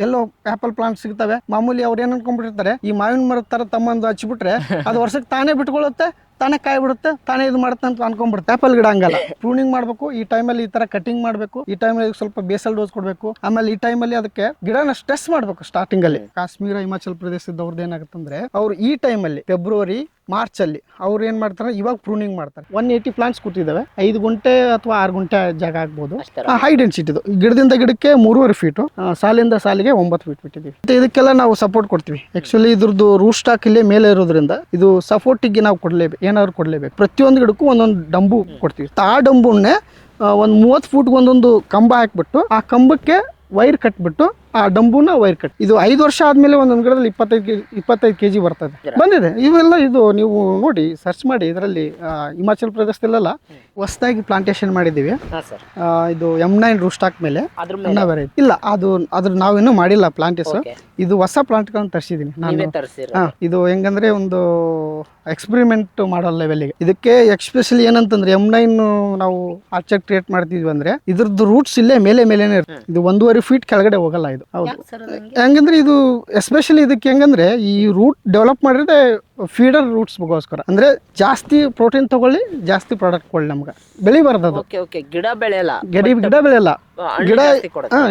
ಎಲ್ಲೋ apple plant ಸಿಗ್ತವೆ. ಮಾಮೂಲಿ ಅವ್ರು ಏನ್ ಅನ್ಕೊಂಡ್ಬಿಟ್ಟಿರ್ತಾರೆ, ಈ ಮಾವಿನ ಮರದ ತರ ತಮ್ಮಂದು ಹಚ್ಚಿಬಿಟ್ರೆ ಅದು ವರ್ಷಕ್ಕೆ ತಾನೇ ಬಿಟ್ಕೊಳ್ಳುತ್ತೆ, ತಾನೇ ಕಾಯಿ ಬಿಡುತ್ತೆ, ತಾನೇ ಇದು ಮಾಡುತ್ತೆ ಅಂತ ಅನ್ಕೊಂಡ್ಬಿಡುತ್ತೆ. ಆಪಲ್ ಗಿಡ ಹಂಗಲ್ಲ, ಪ್ರೂನಿಂಗ್ ಮಾಡಬೇಕು. ಈ ಟೈಮಲ್ಲಿ ಈ ತರ ಕಟಿಂಗ್ ಮಾಡಬೇಕು, ಈ ಟೈಮಲ್ಲಿ ಸ್ವಲ್ಪ ಬೇಸಲ್ ಡೋಸ್ ಕೊಡಬೇಕು. ಆಮೇಲೆ ಈ ಟೈಮಲ್ಲಿ ಅದಕ್ಕೆ ಗಿಡನ ಸ್ಟ್ರೆಸ್ ಮಾಡಬೇಕು. ಸ್ಟಾರ್ಟಿಂಗ್ ಅಲ್ಲಿ ಕಾಶ್ಮೀರ, ಹಿಮಾಚಲ ಪ್ರದೇಶದವ್ರದ್ದು ಏನಾಗುತ್ತಂದ್ರೆ, ಅವ್ರು ಈ ಟೈಮಲ್ಲಿ ಫೆಬ್ರವರಿ ಮಾರ್ಚ್ ಅಲ್ಲಿ ಅವ್ರು ಏನ್ ಮಾಡ್ತಾರೆ, ಇವಾಗ ಪ್ರೂನಿಂಗ್ ಮಾಡ್ತಾರೆ. 180 ಪ್ಲಾಂಟ್ಸ್ ಕೂತಿದ್ದಾವೆ. 5 ಗುಂಟೆ ಅಥವಾ 6 ಗುಂಟೆ ಜಾಗ ಆಗ್ಬೋದು. ಹೈ ಡೆನ್ಸಿಟಿ ಇದು. ಗಿಡದಿಂದ ಗಿಡಕ್ಕೆ 3.5 ಫೀಟ್, ಸಾಲಿಂದ ಸಾಲಿಗೆ 9 ಫೀಟ್ ಬಿಟ್ಟಿದ್ದೀವಿ. ಇದಕ್ಕೆಲ್ಲ ನಾವು ಸಪೋರ್ಟ್ ಕೊಡ್ತೀವಿ. ಆಕ್ಚುಲಿ ಇದ್ರದ್ದು ರೂಟ್ ಸ್ಟಾಕ್ ಇಲ್ಲೇ ಮೇಲೆ ಇರೋದ್ರಿಂದ ಇದು ಸಪೋರ್ಟಿಗೆ ನಾವು ಕೊಡ್ಲೇಬೇಕು, ಏನಾದ್ರು ಕೊಡ್ಲೇಬೇಕು. ಪ್ರತಿಯೊಂದು ಗಿಡಕ್ಕೂ ಒಂದೊಂದು ಡಂಬು ಕೊಡ್ತೀವಿ. ಆ ಡಂಬುನ್ನೇ ಒಂದು 30 ಫೂಟ್ ಒಂದೊಂದು ಕಂಬ ಹಾಕ್ಬಿಟ್ಟು, ಆ ಕಂಬಕ್ಕೆ ವೈರ್ ಕಟ್ಬಿಟ್ಟು, ಆ ಡಂಬುನ ವೈರ್ ಕಟ್. ಇದು 5 ವರ್ಷ ಆದ್ಮೇಲೆ ಒಂದೊಂದು ಗಿಡದಲ್ಲಿ 25 ಕೆಜಿ ಬರ್ತದೆ, ಬಂದಿದೆ. ಇವೆಲ್ಲ ಇದು ನೀವು ನೋಡಿ ಸರ್ಚ್ ಮಾಡಿ. ಇದರಲ್ಲಿ ಹಿಮಾಚಲ ಪ್ರದೇಶದಲ್ಲೆಲ್ಲ ಹೊಸದಾಗಿ ಪ್ಲಾಂಟೇಶನ್ ಮಾಡಿದ್ದೀವಿ. ಇದು M9 ರೂಟ್ ಸ್ಟಾಕ್ ಮೇಲೆ ಇಲ್ಲ, ಅದ್ರ ನಾವಿನ್ನೂ ಮಾಡಿಲ್ಲ ಪ್ಲಾಂಟೇಶನ್. ಇದು ಹೊಸ ಪ್ಲಾಂಟ್ಗಳನ್ನ ತರಿಸಿದ್ದೀನಿ ನಾನು. ಇದು ಹೆಂಗಂದ್ರೆ ಒಂದು ಎಕ್ಸ್ಪೆರಿಮೆಂಟ್ ಮಾಡೋ ಲೆವೆಲ್ಗೆ. ಇದಕ್ಕೆ ಎಕ್ಸ್ಪೆಷಲಿ ಏನಂತಂದ್ರೆ, M9 ನಾವು ಆರ್ಚರ್ಡ್ ಕ್ರಿಯೇಟ್ ಮಾಡ್ತಿದ್ವಿ ಅಂದ್ರೆ ಇದ್ರದ್ದು ರೂಟ್ಸ್ ಇಲ್ಲೇ ಮೇಲೇನೆ ಇರುತ್ತೆ. ಇದು 1.5 ಫೀಟ್ ಕೆಳಗಡೆ ಹೋಗಲ್ಲ ಇದು. ಹೌದು, ಹೆಂಗಂದ್ರೆ ಇದು ಎಸ್ಪೆಷಲಿ ಇದಕ್ಕೆ ಹೆಂಗಂದ್ರೆ, ಈ ರೂಟ್ ಡೆವಲಪ್ ಮಾಡಿದ್ರೆ ಫೀಡರ್ ರೂಟ್ಸ್ಗೋಸ್ಕರ. ಅಂದ್ರೆ ಜಾಸ್ತಿ ಪ್ರೋಟೀನ್ ತಗೊಳ್ಳಿ, ಜಾಸ್ತಿ ಪ್ರಾಡಕ್ಟ್ ಕೊಡ್ಲಿ, ನಮ್ಗೆ ಬೆಳಿಬಾರ್ದು ಅದು. ಗಿಡ ಬೆಳೆಯಲ್ಲ, ಗಿಡ ಬೆಳೆಯಲ್ಲ. ಗಿಡ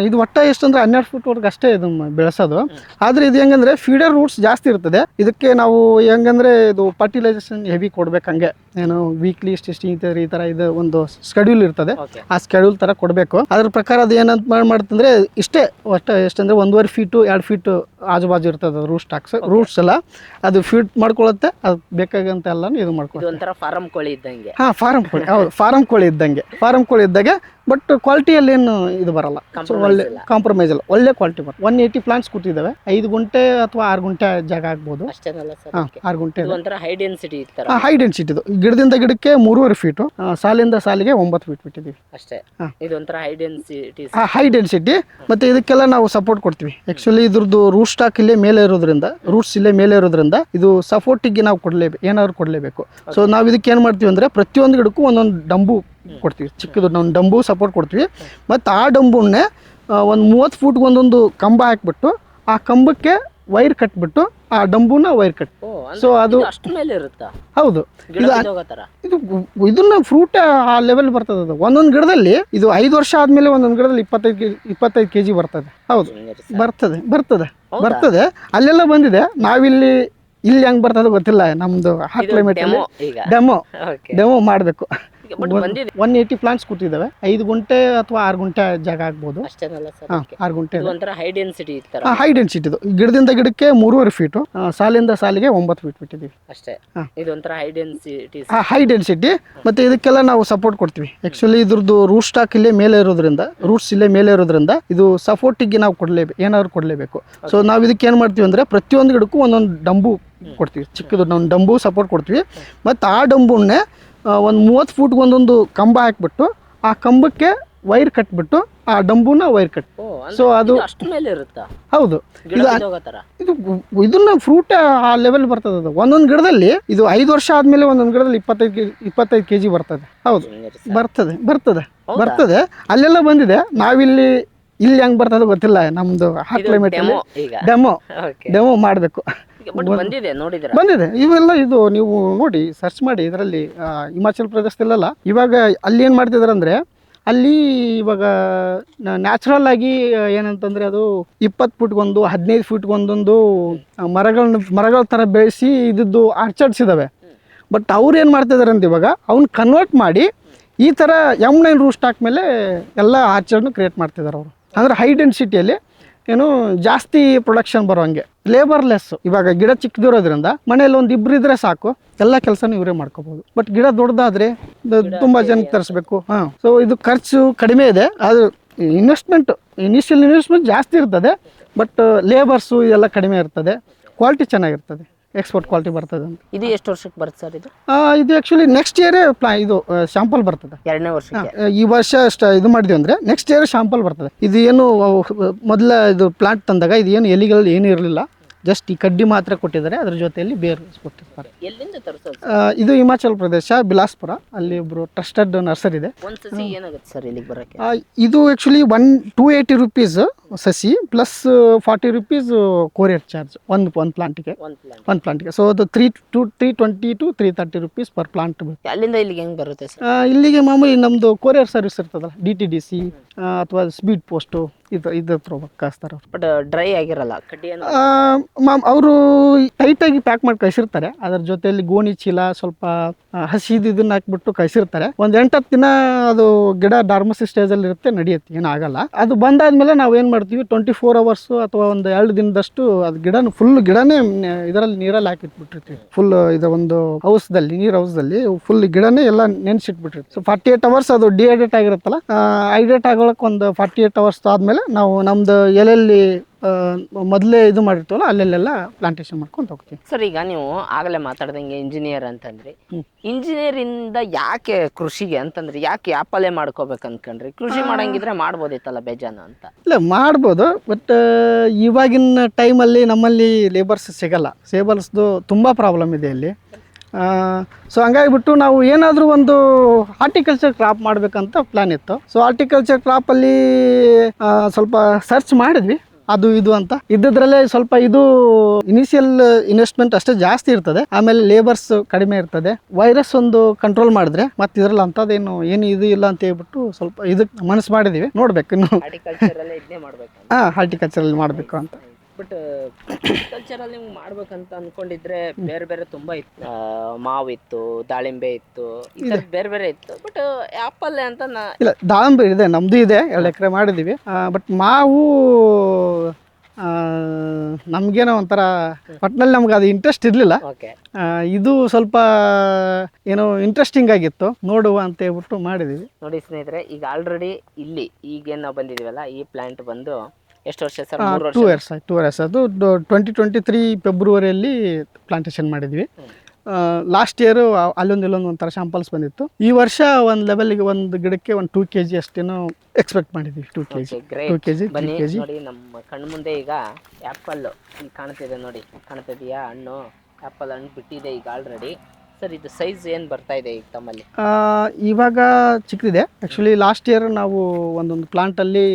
ಇದು ಒಟ್ಟ ಎಷ್ಟು ಅಂದ್ರೆ 12 ಫುಟ್ ವರ್ಗ ಅಷ್ಟೇ ಇದು ಬೆಳೆಸೋದು. ಆದ್ರೆ ಇದು ಹೆಂಗಂದ್ರೆ ಫೀಡರ್ ರೂಟ್ಸ್ ಜಾಸ್ತಿ ಇರ್ತದೆ. ಇದಕ್ಕೆ ನಾವು ಹೆಂಗಂದ್ರೆ ಇದು ಫರ್ಟಿಲೈಸೇಷನ್ ಹೆವಿ ಕೊಡ್ಬೇಕು. ಹಂಗೆ ಏನು ವೀಕ್ಲಿ ಇಷ್ಟು ಈ ತರ ಇದು ಒಂದು ಸ್ಕೆಡ್ಯೂಲ್ ಇರ್ತದೆ. ಆ ಸ್ಕೆಡ್ಯೂಲ್ ತರ ಕೊಡಬೇಕು. ಅದ್ರ ಪ್ರಕಾರ ಅದು ಏನಂತ ಮಾಡ್ತಂದ್ರೆ, ಇಷ್ಟೇ ಒಟ್ಟ ಎಷ್ಟಂದ್ರೆ 1.5 ಫೀಟು 2 ಫೀಟ್ ಆಜು ಬಾಜು ಇರ್ತದೆ ರೂಟ್ ಸ್ಟಾಕ್ಸ್. ರೂಟ್ಸ್ ಎಲ್ಲ ಅದು ಫೀಟ್ ಮಾಡ್ಕೊಳುತ್ತೆ. ಅದು ಬೇಕಾಗಂತ ಎಲ್ಲ ಇದು ಮಾಡ್ಕೊಳ್ಳುತ್ತೆ. ಫಾರಂ ಕೋಳಿ ಇದ್ದಂಗೆ. ಫಾರಂ ಕೋಳಿ. ಹೌದು, ಫಾರಂ ಕೋಳಿ ಇದ್ದಂಗೆ. ಬಟ್ ಕ್ವಾಲಿಟಿಯಲ್ಲಿ ಏನು ಇದು ಬರಲ್ಲ, ಒಳ್ಳೆ ಕಾಂಪ್ರಮೈಸ್ ಇಲ್ಲ, ಒಳ್ಳೆ ಕ್ವಾಲಿಟಿ ಬರುತ್ತೆ. 180 ಪ್ಲಾಂಟ್ಸ್ ಕೂತಿದ್ದಾವೆ. 5 ಗುಂಟೆ ಅಥವಾ 6 ಗುಂಟೆ ಜಾಗ ಆಗ್ಬೋದು. 6 ಗುಂಟೆ ಹೈ ಡೆನ್ಸಿಟಿ. ಹೈ ಡೆನ್ಸಿಟಿ ಇದು. ಗಿಡದಿಂದ ಗಿಡಕ್ಕೆ 3.5 ಫೀಟ್, ಸಾಲಿಂದ ಸಾಲಿಗೆ 9 ಫೀಟ್ ಬಿಟ್ಟಿದ್ದೀವಿ ಅಷ್ಟೇ. ಇದೊಂಥರ ಹೈ ಡೆನ್ಸಿಟಿ. ಮತ್ತೆ ಇದಕ್ಕೆಲ್ಲ ನಾವು ಸಪೋರ್ಟ್ ಕೊಡ್ತೀವಿ. ಆಕ್ಚುಲಿ ಇದ್ರದ್ದು ರೂಟ್ ಸ್ಟಾಕ್ ಇಲ್ಲೇ ಮೇಲೆ ಇರೋದ್ರಿಂದ, ರೂಟ್ಸ್ ಇಲ್ಲೇ ಮೇಲೆ ಇರೋದ್ರಿಂದ ಇದು ಸಪೋರ್ಟಿಗೆ ನಾವು ಏನಾದ್ರು ಕೊಡ್ಲೇಬೇಕು. ಸೊ ನಾವು ಇದಕ್ಕೆ ಏನ್ ಮಾಡ್ತೀವಿ ಅಂದ್ರೆ, ಪ್ರತಿಯೊಂದು ಗಿಡಕ್ಕೂ ಒಂದೊಂದು ಡಂಬು ಕೊಡ್ತೀವಿ. ಚಿಕ್ಕದು ನಾವು ಡಂಬು ಸಪೋರ್ಟ್ ಕೊಡ್ತೀವಿ. ಮತ್ತು ಆ ಡಂಬುನ್ನೇ ಒಂದು 30 ಫೂಟ್ ಒಂದೊಂದು ಕಂಬ ಹಾಕ್ಬಿಟ್ಟು, ಆ ಕಂಬಕ್ಕೆ ವೈರ್ ಕಟ್ಬಿಟ್ಟು, ಆ ಡಂಬುನ ವೈರ್ ಕಟ್. ಸೊ ಅದು ಹೌದು, ಇದು ಇದನ್ನ ಫ್ರೂಟ್ ಆ ಲೆವೆಲ್ ಬರ್ತದೆ. ಅದು ಒಂದೊಂದು ಗಿಡದಲ್ಲಿ ಇದು 5 ವರ್ಷ ಆದ್ಮೇಲೆ ಒಂದೊಂದು ಗಿಡದಲ್ಲಿ 25 ಕೆಜಿ ಬರ್ತದೆ. ಹೌದು, ಬರ್ತದೆ. ಅಲ್ಲೆಲ್ಲ ಬಂದಿದೆ. ನಾವಿಲ್ಲಿ ಹೆಂಗ್ ಬರ್ತದೆ ಗೊತ್ತಿಲ್ಲ. ನಮ್ದು ಹಾಟ್ ಕ್ಲೈಮೇಟ್ ಅಲ್ಲಿ ಡೆಮೋ ಮಾಡಬೇಕು. 180 ಪ್ಲಾಂಟ್ಸ್ ಕೂತಿದ್ದಾವೆ. 5 ಗುಂಟೆ ಅಥವಾ 6 ಗುಂಟೆ ಜಾಗ ಆಗ್ಬೋದು. 6 ಗುಂಟೆ. ಹೈ ಡೆನ್ಸಿಟಿ ಇದು. ಗಿಡದಿಂದ ಗಿಡಕ್ಕೆ 3.5 ಫೀಟ್, ಸಾಲಿಂದ ಸಾಲಿಗೆ 9 ಫೀಟ್ ಬಿಟ್ಟಿದ್ದೀವಿ ಅಷ್ಟೇ. ಇದೊಂಥರ ಹೈ ಡೆನ್ಸಿಟಿ. ಮತ್ತೆ ಇದಕ್ಕೆಲ್ಲ ನಾವು ಸಪೋರ್ಟ್ ಕೊಡ್ತೀವಿ. ಆಕ್ಚುಲಿ ಇದ್ರದ್ದು ರೂಟ್ ಸ್ಟಾಕ್ ಇಲ್ಲೇ ಮೇಲೆ ಇರೋದ್ರಿಂದ ಇದು ಸಪೋರ್ಟಿಗೆ ನಾವು ಏನಾದ್ರು ಕೊಡ್ಲೇಬೇಕು. ಸೊ ನಾವು ಇದಕ್ಕೆ ಏನ್ ಮಾಡ್ತೀವಿ ಅಂದ್ರೆ, ಪ್ರತಿಯೊಂದು ಗಿಡಕ್ಕೂ ಒಂದೊಂದು ಡಂಬು ಕೊಡ್ತೀವಿ. ಚಿಕ್ಕದು ನಾವು ಡಂಬು ಸಪೋರ್ಟ್ ಕೊಡ್ತೀವಿ. ಮತ್ತು ಆ ಡಂಬುನ್ನೇ ಒಂದು 30 ಫೂಟ್ ಒಂದೊಂದು ಕಂಬ ಹಾಕ್ಬಿಟ್ಟು, ಆ ಕಂಬಕ್ಕೆ ವೈರ್ ಕಟ್ಬಿಟ್ಟು, ಆ ಡಂಬುನ ವೈರ್ ಕಟ್. ಸೊ ಅದು ಹೌದು, ಇದನ್ನ ಫ್ರೂಟ್ ಆ ಲೆವೆಲ್ ಬರ್ತದೆ. ಅದು ಒಂದೊಂದು ಗಿಡದಲ್ಲಿ ಇದು 5 ವರ್ಷ ಆದ್ಮೇಲೆ ಒಂದೊಂದು ಗಿಡದಲ್ಲಿ 25 ಕೆಜಿ ಬರ್ತದೆ. ಹೌದು, ಬರ್ತದೆ. ಅಲ್ಲೆಲ್ಲ ಬಂದಿದೆ. ನಾವಿಲ್ಲಿ ಹೆಂಗ್ ಬರ್ತದೆ ಗೊತ್ತಿಲ್ಲ. ನಮ್ದು ಹಾಟ್ ಕ್ಲೈಮೇಟ್ ಅಲ್ಲಿ ಡೆಮೋ ಮಾಡಬೇಕು. ಬಂದಿದೆ. ಇವೆಲ್ಲ ಇದು ನೀವು ನೋಡಿ ಸರ್ಚ್ ಮಾಡಿ. ಇದರಲ್ಲಿ ಹಿಮಾಚಲ ಪ್ರದೇಶದಲ್ಲೆಲ್ಲ ಇವಾಗ ಅಲ್ಲಿ ಏನ್ ಮಾಡ್ತಿದಾರೆ ಅಂದ್ರೆ, ಅಲ್ಲಿ ಇವಾಗ ನ್ಯಾಚುರಲ್ ಆಗಿ ಏನಂತಂದ್ರೆ, ಅದು 20 ಫುಟ್ಗೊಂದು 15 ಫುಟ್ಗೊಂದೊಂದು ಮರಗಳ ತರ ಬೆಳೆಸಿ ಇದ್ದು ಆರ್ಚರ್ಡ್ಸ್ ಇದಾವೆ. ಬಟ್ ಅವ್ರು ಏನ್ ಮಾಡ್ತಿದಾರೆ ಅಂತ, ಇವಾಗ ಅವ್ನ ಕನ್ವರ್ಟ್ ಮಾಡಿ ಈ ತರ M9 ರೂಟ್ ಸ್ಟಾಕ್ ಮೇಲೆ ಎಲ್ಲ ಆರ್ಚರ್ಡ್ನು ಕ್ರಿಯೇಟ್ ಮಾಡ್ತಿದಾರೆ ಅವರು. ಅಂದ್ರೆ ಹೈ ಡೆನ್ಸಿಟಿಯಲ್ಲಿ ಏನು ಜಾಸ್ತಿ ಪ್ರೊಡಕ್ಷನ್ ಬರೋಂಗೆ, ಲೇಬರ್ಲೆಸ್. ಇವಾಗ ಗಿಡ ಚಿಕ್ಕದಿರೋದ್ರಿಂದ ಮನೇಲಿ ಒಂದು ಇಬ್ರು ಇದ್ರೆ ಸಾಕು, ಎಲ್ಲ ಕೆಲಸನೂ ಇವರೇ ಮಾಡ್ಕೋಬಹುದು. ಬಟ್ ಗಿಡ ದೊಡ್ಡದಾದ್ರೆ ತುಂಬಾ ಜನ ತರಿಸ್ಬೇಕು. ಸೊ ಇದು ಖರ್ಚು ಕಡಿಮೆ ಇದೆ. ಅದು ಇನಿಷಿಯಲ್ ಇನ್ವೆಸ್ಟ್ಮೆಂಟ್ ಜಾಸ್ತಿ ಇರ್ತದೆ. ಬಟ್ ಲೇಬರ್ಸು ಇದೆಲ್ಲ ಕಡಿಮೆ ಇರ್ತದೆ. ಕ್ವಾಲಿಟಿ ಚೆನ್ನಾಗಿರ್ತದೆ, ಎಕ್ಸ್ಪೋರ್ಟ್ ಕ್ವಾಲಿಟಿ ಬರ್ತದೆ ಅಂತ. ಇದು ಎಷ್ಟು ವರ್ಷಕ್ಕೆ ಬರುತ್ತೆ ಸರ್? ಇದು ಆಕ್ಚುಲಿ ನೆಕ್ಸ್ಟ್ ಇಯರ್ ಇದು ಶಾಂಪಲ್ ಬರ್ತದೆ. 2ನೇ ವರ್ಷಕ್ಕೆ. ಈ ವರ್ಷ ಇದು ಮಾಡಿದ್ವಿ ಅಂದ್ರೆ ನೆಕ್ಸ್ಟ್ ಇಯರ್ ಶಾಂಪಲ್ ಬರ್ತದೆ. ಇದು ಏನು ಮೊದಲ ಇದು ಪ್ಲಾಂಟ್ ತಂದಾಗ ಇದು ಏನು ಎಲಿಗಳಲ್ಲಿ ಏನು ಇರಲಿಲ್ಲ. ಜಸ್ಟ್ ಈ ಕಡ್ಡಿ ಮಾತ್ರ ಕೊಟ್ಟಿದ್ದಾರೆ, ಅದ್ರ ಜೊತೆಯಲ್ಲಿ ಬೇರು ಕೊಟ್ಟಿರ್ತಾರೆ. ಎಲ್ಲಿಂದ ತರಿಸೋದು? ಇದು ಹಿಮಾಚಲ ಪ್ರದೇಶ, ಬಿಲಾಸ್ಪುರ. ಅಲ್ಲಿ ಒಬ್ರು ಟ್ರಸ್ಟೆಡ್ ನರ್ಸರಿ ಇದೆ. ಒಂದು ಸಸಿ ಏನಾಗುತ್ತೆ ಸರ್ ಇಲ್ಲಿಗೆ ಬರೋಕ್ಕೆ? ಇದು ಆ್ಯಕ್ಚುಲಿ 280 ರುಪೀಸ್ ಸಸಿ ಪ್ಲಸ್ 40 ರುಪೀಸ್ ಕೊರಿಯರ್ ಚಾರ್ಜ್ ಒಂದು ಪ್ಲಾಂಟಿಗೆ. ಒಂದು ಪ್ಲಾಂಟ್ ಸೊ ಅದು 320 to 330 ರುಪೀಸ್ ಪರ್ ಪ್ಲಾಂಟ್. ಅಲ್ಲಿಂದ ಇಲ್ಲಿಗೆ ಹೆಂಗೆ ಬರುತ್ತೆ ಸರ್? ಇಲ್ಲಿಗೆ ಮಾಮೂಲಿ ನಮ್ಮದು ಕೊರಿಯರ್ ಸರ್ವಿಸ್ ಇರ್ತದಲ್ಲ, DTDC ಅಥವಾ ಸ್ಪೀಡ್ ಪೋಸ್ಟು ಇದ್ರ ಹತ್ರ ಕಳಿಸ್ತಾರೆ. ಬಟ್ ಡ್ರೈ ಆಗಿರಲ್ಲ ಕಡ್ಡಿ ಏನು? ಅವರು ಟೈಟಾಗಿ ಪ್ಯಾಕ್ ಮಾಡಿ ಕಳಿಸಿರ್ತಾರೆ. ಅದರ ಜೊತೆಯಲ್ಲಿ ಗೋಣಿ ಚೀಲ ಸ್ವಲ್ಪ ಹಸಿದು ಇದನ್ನ ಹಾಕ್ಬಿಟ್ಟು ಕಳಿಸಿರ್ತಾರೆ. ಒಂದು 8-10 ದಿನ ಅದು ಗಿಡ ಡಾರ್ಮಸಿ ಸ್ಟೇಜಲ್ಲಿ ಇರುತ್ತೆ, ನಡೆಯುತ್ತೆ, ಏನಾಗಲ್ಲ. ಅದು ಬಂದಾದ್ಮೇಲೆ ನಾವು ಏನು ಮಾಡ್ತೀವಿ, 24 hours ಅಥವಾ ಒಂದು 2 ದಿನದಷ್ಟು ಅದು ಗಿಡನೇ ಇದರಲ್ಲಿ ನೀರಲ್ಲಿ ಹಾಕಿಟ್ಬಿಟ್ಟಿರ್ತೀವಿ. ಫುಲ್ ಇದು ಒಂದು ನೀರ್ ಹೌಸ್ದಲ್ಲಿ ಫುಲ್ ಗಿಡನೇ ಎಲ್ಲ ನೆನೆಸಿಟ್ಬಿಟ್ಟಿರ್ತೀವಿ. ಸೊ 48 hours ಅದು ಡಿಹೈಡ್ರೇಟ್ ಆಗಿರುತ್ತಲ್ಲ, ಹೈಡ್ರೇಟ್ ಆಗೋಳಕ್ಕೆ ಒಂದು 48 hours ಆದಮೇಲೆ ನಾವು ನಮ್ದು ಎಲ್ಲೆಲ್ಲಿ ಮೊದಲೇ ಇದು ಮಾಡಿರ್ತೀವಲ್ಲ ಅಲ್ಲೆಲ್ಲ ಪ್ಲಾಂಟೇಶನ್ ಮಾಡ್ಕೊಂಡು ಹೋಗ್ತೀವಿ. ಸರ್ ಈಗ ನೀವು ಆಗಲೇ ಮಾತಾಡ್ದಂಗೆ ಇಂಜಿನಿಯರ್ ಅಂತಂದ್ರಿ, ಇಂಜಿನಿಯರಿಂದ ಯಾಕೆ ಕೃಷಿಗೆ ಅಂತಂದ್ರೆ ಯಾಕೆ ಆ್ಯಪಲ್ಲೇ ಮಾಡ್ಕೋಬೇಕು ಅನ್ಕೊಂಡ್ರಿ? ಕೃಷಿ ಮಾಡಂಗಿದ್ರೆ ಮಾಡ್ಬೋದಿತ್ತಲ್ಲ ಬೇಜಾನ ಅಂತ. ಇಲ್ಲ, ಮಾಡ್ಬೋದು, ಬಟ್ ಇವಾಗಿನ ಟೈಮಲ್ಲಿ ನಮ್ಮಲ್ಲಿ ಲೇಬರ್ಸ್ ಸಿಗಲ್ಲ. ಲೇಬರ್ಸ್ದು ತುಂಬ ಪ್ರಾಬ್ಲಮ್ ಇದೆ ಇಲ್ಲಿ. ಸೊ ಹಂಗಾಗಿಬಿಟ್ಟು ನಾವು ಏನಾದರೂ ಒಂದು ಹಾರ್ಟಿಕಲ್ಚರ್ ಕ್ರಾಪ್ ಮಾಡಬೇಕಂತ ಪ್ಲ್ಯಾನ್ ಇತ್ತು. ಸೊ ಹಾರ್ಟಿಕಲ್ಚರ್ ಕ್ರಾಪಲ್ಲಿ ಸ್ವಲ್ಪ ಸರ್ಚ್ ಮಾಡಿದ್ವಿ, ಅದು ಇದು ಅಂತ. ಇದ್ದದ್ರಲ್ಲೇ ಸ್ವಲ್ಪ ಇದು ಇನಿಷಿಯಲ್ ಇನ್ವೆಸ್ಟ್ಮೆಂಟ್ ಅಷ್ಟೇ ಜಾಸ್ತಿ ಇರ್ತದೆ, ಆಮೇಲೆ ಲೇಬರ್ಸ್ ಕಡಿಮೆ ಇರ್ತದೆ. ವೈರಸ್ ಒಂದು ಕಂಟ್ರೋಲ್ ಮಾಡಿದ್ರೆ ಮತ್ತೆ ಇದ್ರಲ್ಲಿ ಅಂಥದ್ದೇನು ಏನು ಇದು ಇಲ್ಲ ಅಂತ ಹೇಳ್ಬಿಟ್ಟು ಸ್ವಲ್ಪ ಇದಕ್ಕೆ ಮನಸ್ಸು ಮಾಡಿದ್ದೀವಿ. ನೋಡ್ಬೇಕು ಇನ್ನು ಹಾರ್ಟಿಕಲ್ಚರಲ್ಲಿ ಮಾಡಬೇಕು ಅಂತ. ಬಟ್ ಕಲ್ಚರಲ್ಲಿ ನೀವು ಮಾಡ್ಬೇಕಂತ ಅನ್ಕೊಂಡಿದ್ರೆ ಬೇರೆ ಬೇರೆ ತುಂಬಾ ಇತ್ತು. ಮಾವಿತ್ತು, ದಾಳಿಂಬೆ ಇತ್ತು, ಈ ಥರ ಬೇರೆ ಬೇರೆ ಇತ್ತು. ಬಟ್ ಆ್ಯಪಲ್ ಅಂತ ಇಲ್ಲ, ದಾಳಿಂಬೆ ಇದೆ, ನಮ್ದು ಇದೆ, 2 ಎಕರೆ ಮಾಡಿದ್ದೀವಿ. ಬಟ್ ಮಾವು ನಮಗೇನೋ ಒಂಥರ ಒಟ್ಟಿನಲ್ಲಿ ನಮ್ಗೆ ಅದು ಇಂಟ್ರೆಸ್ಟ್ ಇರಲಿಲ್ಲ. ಇದು ಸ್ವಲ್ಪ ಏನೋ ಇಂಟ್ರೆಸ್ಟಿಂಗ್ ಆಗಿತ್ತು, ನೋಡುವ ಅಂತ ಹೇಳ್ಬಿಟ್ಟು ಮಾಡಿದ್ದೀವಿ. ನೋಡಿ ಸ್ನೇಹಿತರೆ, ಈಗ ಆಲ್ರೆಡಿ ಇಲ್ಲಿ ಈಗೇನು ನಾವು ಬಂದಿದ್ದೀವಲ್ಲ, ಈ ಪ್ಲಾಂಟ್ ಬಂದು ಎಷ್ಟು ವರ್ಷ ಸರ್? 2 years. ಅದು 2023 ಫೆಬ್ರವರಿಯಲ್ಲಿ ಪ್ಲಾಂಟೇಶನ್ ಮಾಡಿದ್ವಿ. ಲಾಸ್ಟ್ ಇಯರ್ ಇಲ್ಲೊಂದು ಒಂಥರ ಶಾಂಪಲ್ಸ್ ಬಂದಿತ್ತು. ಈ ವರ್ಷ ಒಂದು ಲೆವೆಲ್ಗೆ ಒಂದು ಗಿಡಕ್ಕೆ ಒಂದು 2 kg ಅಷ್ಟೇನೋ ಎಕ್ಸ್ಪೆಕ್ಟ್ ಮಾಡಿದ್ವಿ. 2 kg 2 kg 3 kg. ನೋಡಿ ನಮ್ಮ ಕಣ್ಣು ಮುಂದೆ ಈಗ ಆ್ಯಪಲ್ ಕಾಣ್ತಿದೆ, ನೋಡಿ ಕಾಣ್ತಿದೆಯಾ? ಹಣ್ಣು ಆ್ಯಪಲ್ ಹಣ್ಣು ಬಿಟ್ಟಿದೆ ಈಗ ಆಲ್ರೆಡಿ. ಸರ್ ಇದು ಸೈಜ್ ಏನು ಬರ್ತಾ ಇದೆ ಈಗ ತಮ್ಮಲ್ಲಿ? ಇವಾಗ ಚಿಕ್ಕದಿದೆ. ಆ್ಯಕ್ಚುಲಿ ಲಾಸ್ಟ್ ಇಯರ್ ನಾವು ಒಂದೊಂದು ಪ್ಲಾಂಟಲ್ಲಿ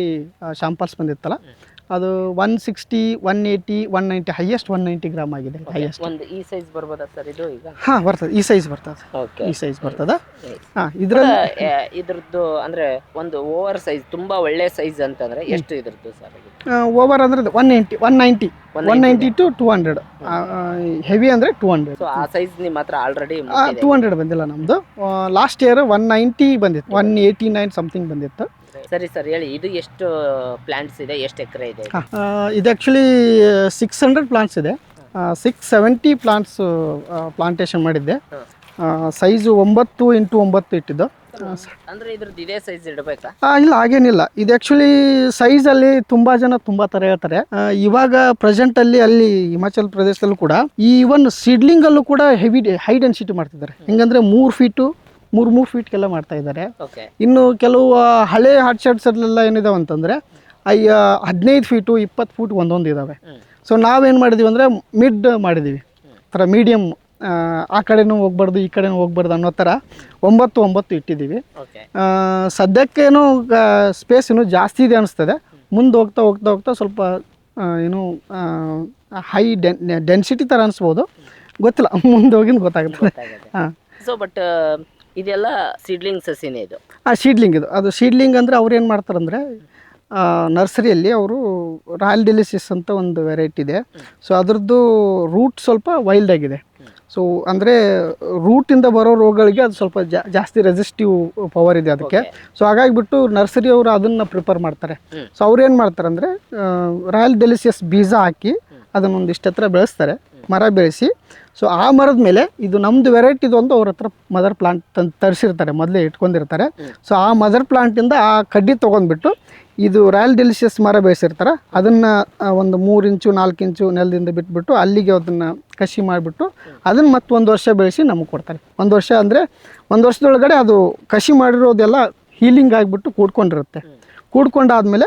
ಶಾಂಪಲ್ಸ್ ಬಂದಿತ್ತಲ್ಲ, ಅದು 160, 180, 190, ಹೈಯೆಸ್ಟ್ 190 ಗ್ರಾಮ್ ಆಗಿದೆ. ಹೈಯೆಸ್ಟ್ ಒಂದು ಈ ಸೈಜ್ ಬರ್ಬೋದಾ ಸರ್ ಇದು ಈಗ? ಬರ್ತದೆ, ಈ ಸೈಜ್ ಬರ್ತದೆ. ಈ ಸೈಜ್ ಬರ್ತದ. ಇದ್ರದ್ದು ಅಂದ್ರೆ ಒಂದು ಓವರ್ ಸೈಜ್ ತುಂಬಾ ಒಳ್ಳೆ ಸೈಜ್ ಅಂತಂದ್ರೆ ಎಷ್ಟು ಇದ್ರದ್ದು ಸರ್? ಓವರ್ ಅಂದ್ರೆ 190 to 200. ಹೆವಿ ಅಂದ್ರೆ 200. ಸೊ ಆ ಸೈಜ್ ನಿಮ್ಮ ಹತ್ರ ಆಲ್ರೆಡಿ 200 ಬಂದಿಲ್ಲ ನಮ್ದು. ಲಾಸ್ಟ್ ಇಯರ್ 190 ಬಂದಿತ್ತು, 189 ಸಮಥಿಂಗ್ ಬಂದಿತ್ತು. ಸರಿ ಸರ್, ಹೇಳಿ ಇದು ಎಷ್ಟು ಪ್ಲಾಂಟ್ಸ್ ಇದೆ, ಎಷ್ಟು ಎಕರೆ ಇದೆ? ಇದು ಆ್ಯಕ್ಚುಲಿ 600 ಪ್ಲಾಂಟ್ಸ್ ಇದೆ. 670 ಪ್ಲಾಂಟ್ಸ್ ಪ್ಲಾಂಟೇಶನ್ ಮಾಡಿದ್ದೆ. ಸೈಜು 9x9 ಇಟ್ಟಿದ್ದು. ಅಂದ್ರೆ ಇದ್ರದ್ದು ಇದೇ ಸೈಜ್ ಇಡಬೇಕಾ? ಇಲ್ಲ, ಹಾಗೇನಿಲ್ಲ. ಇದು ಆ್ಯಕ್ಚುಲಿ ಸೈಜಲ್ಲಿ ತುಂಬ ಜನ ತುಂಬ ಥರ ಹೇಳ್ತಾರೆ. ಇವಾಗ ಪ್ರೆಸೆಂಟಲ್ಲಿ ಅಲ್ಲಿ ಹಿಮಾಚಲ ಪ್ರದೇಶದಲ್ಲೂ ಕೂಡ ಈ ಇವನ್ ಸೀಡ್ಲಿಂಗಲ್ಲೂ ಕೂಡ ಹೈ ಡೆನ್ಸಿಟಿ ಮಾಡ್ತಿದ್ದಾರೆ. ಹೆಂಗಂದ್ರೆ 3 ಫೀಟ್ಗೆಲ್ಲ ಮಾಡ್ತಾ ಇದ್ದಾರೆ. ಇನ್ನು ಕೆಲವು ಹಳೆ ಹಾಟ್ ಶರ್ಟ್ಸಲ್ಲೆಲ್ಲ ಏನಿದಾವೆ ಅಂತಂದರೆ 15 ಫೀಟು 20 ಫೀಟ್ ಒಂದೊಂದು ಇದ್ದಾವೆ. ಸೊ ನಾವೇನು ಮಾಡಿದ್ದೀವಿ ಅಂದರೆ ಮಿಡ್ ಮಾಡಿದ್ದೀವಿ, ಥರ ಮೀಡಿಯಮ್. ಆ ಕಡೆನೂ ಹೋಗ್ಬಾರ್ದು, ಈ ಕಡೆನೂ ಹೋಗ್ಬಾರ್ದು ಅನ್ನೋ ಥರ 9x9 ಇಟ್ಟಿದ್ದೀವಿ. ಸದ್ಯಕ್ಕೇನು ಸ್ಪೇಸ್ ಇನ್ನೂ ಜಾಸ್ತಿ ಇದೆ ಅನಿಸ್ತದೆ. ಮುಂದೆ ಹೋಗ್ತಾ ಸ್ವಲ್ಪ ಏನು ಹೈ ಡೆನ್ಸಿಟಿ ಥರ ಅನಿಸ್ಬೋದು, ಗೊತ್ತಿಲ್ಲ, ಮುಂದೆ ಹೋಗಿನ ಗೊತ್ತಾಗುತ್ತೆ. ಸೊ ಬಟ್ ಇದೆಲ್ಲ ಸೀಡ್ಲಿಂಗ್ ಸಸಿನೇ ಇದು? ಸೀಡ್ಲಿಂಗ್ ಇದು. ಅದು ಸೀಡ್ಲಿಂಗ್ ಅಂದರೆ ಅವ್ರು ಏನು ಮಾಡ್ತಾರಂದರೆ ನರ್ಸರಿಯಲ್ಲಿ ಅವರು ರಾಯಲ್ ಡೆಲಿಸಿಯಸ್ ಅಂತ ಒಂದು ವೆರೈಟಿ ಇದೆ. ಸೊ ಅದರದ್ದು ರೂಟ್ ಸ್ವಲ್ಪ ವೈಲ್ಡ್ ಆಗಿದೆ. ಸೊ ಅಂದರೆ ರೂಟಿಂದ ಬರೋ ರೋಗಗಳಿಗೆ ಅದು ಸ್ವಲ್ಪ ಜಾಸ್ತಿ ರೆಸಿಸ್ಟಿವ್ ಪವರ್ ಇದೆ ಅದಕ್ಕೆ. ಸೊ ಹಾಗಾಗಿಬಿಟ್ಟು ನರ್ಸರಿ ಅವರು ಅದನ್ನು ಪ್ರಿಪೇರ್ ಮಾಡ್ತಾರೆ. ಸೊ ಅವ್ರು ಏನು ಮಾಡ್ತಾರೆ ಅಂದರೆ ರಾಯಲ್ ಡೆಲಿಸಿಯಸ್ ಬೀಜ ಹಾಕಿ ಅದನ್ನೊಂದು ಇಷ್ಟು ಹತ್ರ ಬೆಳೆಸ್ತಾರೆ, ಮರ ಬೆಳೆಸಿ. ಸೊ ಆ ಮರದ ಮೇಲೆ ಇದು ನಮ್ಮದು ವೆರೈಟಿದು ಒಂದು ಅವ್ರ ಹತ್ರ ಮದರ್ ಪ್ಲಾಂಟ್ ತರಿಸಿರ್ತಾರೆ, ಮೊದಲೇ ಇಟ್ಕೊಂಡಿರ್ತಾರೆ. ಸೊ ಆ ಮದರ್ ಪ್ಲಾಂಟಿಂದ ಆ ಕಡ್ಡಿ ತೊಗೊಂಡ್ಬಿಟ್ಟು ಇದು ರಾಯಲ್ ಡೆಲಿಷಿಯಸ್ ಮರ ಬೆಳೆಸಿರ್ತಾರೆ, ಅದನ್ನು ಒಂದು 3 ಇಂಚು 4 ಇಂಚು ನೆಲದಿಂದ ಬಿಟ್ಬಿಟ್ಟು ಅಲ್ಲಿಗೆ ಅದನ್ನು ಕಸಿ ಮಾಡಿಬಿಟ್ಟು ಅದನ್ನು ಮತ್ತೆ 1 ವರ್ಷ ಬೆಳೆಸಿ ನಮಗೆ ಕೊಡ್ತಾರೆ. 1 ವರ್ಷ ಅಂದರೆ 1 ವರ್ಷದೊಳಗಡೆ ಅದು ಕಸಿ ಮಾಡಿರೋದೆಲ್ಲ ಹೀಲಿಂಗ್ ಆಗಿಬಿಟ್ಟು ಕೂಡ್ಕೊಂಡಿರುತ್ತೆ. ಕೂಡ್ಕೊಂಡಾದ್ಮೇಲೆ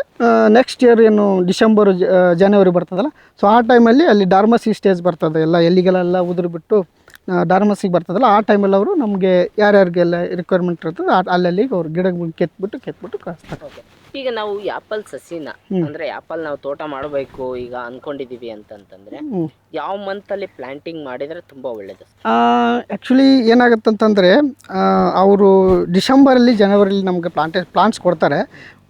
ನೆಕ್ಸ್ಟ್ ಇಯರ್ ಏನು ಡಿಸೆಂಬರ್ ಜನವರಿ ಬರ್ತದಲ್ಲ, ಸೊ ಆ ಟೈಮಲ್ಲಿ ಅಲ್ಲಿ ಡಾರ್ಮಸಿ ಸ್ಟೇಜ್ ಬರ್ತದೆ, ಎಲ್ಲ ಎಲ್ಲಿಗೆಲ್ಲ ಉದುರು ಬಿಟ್ಟು ಡಾರ್ಮಸಿಗೆ ಬರ್ತದಲ್ಲ, ಆ ಟೈಮಲ್ಲಿ ಅವರು ನಮಗೆ ಯಾರ್ಯಾರಿಗೆಲ್ಲ ರಿಕ್ವೈರ್ಮೆಂಟ್ ಇರ್ತದೆ ಅಲ್ಲಲ್ಲಿ ಅವ್ರು ಗಿಡಗಳು ಕೆತ್ಬಿಟ್ಟು ಕಳಿಸ್ತಾರೆ. ಈಗ ನಾವು ಆ್ಯಪಲ್ ಸಸಿನ ಅಂದ್ರೆ ಆ್ಯಪಲ್ ನಾವು ತೋಟ ಮಾಡಬೇಕು ಈಗ ಅನ್ಕೊಂಡಿದೀವಿ ಅಂತಂತಂದ್ರೆ ಯಾವ ಮಂತಲ್ಲಿ ಪ್ಲಾಂಟಿಂಗ್ ಮಾಡಿದ್ರೆ ತುಂಬಾ ಒಳ್ಳೇದು? ಆ್ಯಕ್ಚುಲಿ ಏನಾಗುತ್ತಂತಂದರೆ ಅವರು ಡಿಸೆಂಬರಲ್ಲಿ ಜನವರಿಲಿ ನಮಗೆ ಪ್ಲಾಂಟ್ಸ್ ಕೊಡ್ತಾರೆ.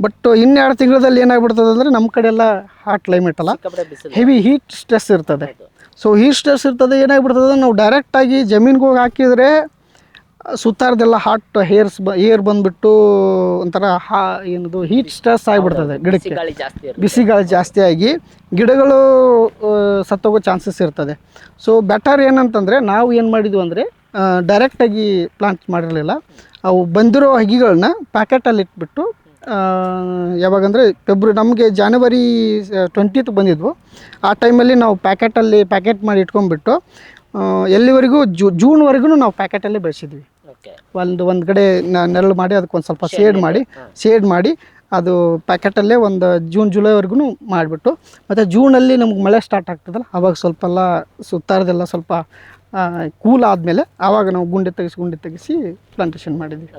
ಬಟ್ ಇನ್ನೆರಡು ತಿಂಗಳಲ್ಲಿ ಏನಾಗ್ಬಿಡ್ತದೆ ಅಂದರೆ ನಮ್ಮ ಕಡೆ ಎಲ್ಲ ಹಾಟ್ ಕ್ಲೈಮೇಟ್ ಅಲ್ಲ, ಹೆವಿ ಹೀಟ್ ಸ್ಟ್ರೆಸ್ ಇರ್ತದೆ. ಸೊ ಹೀಟ್ ಸ್ಟ್ರೆಸ್ ಇರ್ತದೆ, ಏನಾಗ್ಬಿಡ್ತದೆ ನಾವು ಡೈರೆಕ್ಟಾಗಿ ಜಮೀನಿಗೆ ಹೋಗಿ ಹಾಕಿದರೆ ಸುತ್ತಾರ್ದೆಲ್ಲ ಹಾಟ್ ಏರ್ ಬಂದುಬಿಟ್ಟು ಒಂಥರ ಏನದು ಹೀಟ್ ಸ್ಟ್ರೆಸ್ ಆಗಿಬಿಡ್ತದೆ ಗಿಡಕ್ಕೆ, ಬಿಸಿ ಗಾಳಿ ಜಾಸ್ತಿ ಆಗಿ ಗಿಡಗಳು ಸತ್ತೋಗೋ ಚಾನ್ಸಸ್ ಇರ್ತದೆ. ಸೊ ಬೆಟರ್ ಏನಂತಂದರೆ ನಾವು ಏನು ಮಾಡಿದ್ವಿ ಅಂದರೆ ಡೈರೆಕ್ಟಾಗಿ ಪ್ಲಾಂಟ್ ಮಾಡಿರಲಿಲ್ಲ, ಅವು ಬಂದಿರೋ ಹಗಿಗಳನ್ನ ಪ್ಯಾಕೆಟಲ್ಲಿ ಇಟ್ಬಿಟ್ಟು ಯಾವಾಗಂದರೆ ನಮಗೆ ಜನವರಿ 20th ಬಂದಿದ್ವು. ಆ ಟೈಮಲ್ಲಿ ನಾವು ಪ್ಯಾಕೆಟ್ ಮಾಡಿ ಇಟ್ಕೊಂಡ್ಬಿಟ್ಟು ಎಲ್ಲಿವರೆಗೂ ಜೂನ್ವರೆಗೂ ನಾವು ಪ್ಯಾಕೆಟಲ್ಲೇ ಬೆಳೆಸಿದ್ವಿ. ಒಂದು ಕಡೆ ನೆರಳು ಮಾಡಿ ಅದಕ್ಕೊಂದು ಸ್ವಲ್ಪ ಶೇಡ್ ಮಾಡಿ ಅದು ಪ್ಯಾಕೆಟಲ್ಲೇ ಒಂದು ಜುಲೈವರೆಗೂ ಮಾಡಿಬಿಟ್ಟು, ಮತ್ತು ಜೂನಲ್ಲಿ ನಮ್ಗೆ ಮಳೆ ಸ್ಟಾರ್ಟ್ ಆಗ್ತದಲ್ಲ, ಆವಾಗ ಸ್ವಲ್ಪ ಎಲ್ಲ ಸುತ್ತಾರದೆಲ್ಲ ಸ್ವಲ್ಪ ಕೂಲ್ ಆದಮೇಲೆ ಆವಾಗ ನಾವು ಗುಂಡಿ ತೆಗಿಸಿ ಪ್ಲಾಂಟೇಶನ್ ಮಾಡಿದ್ವಿ.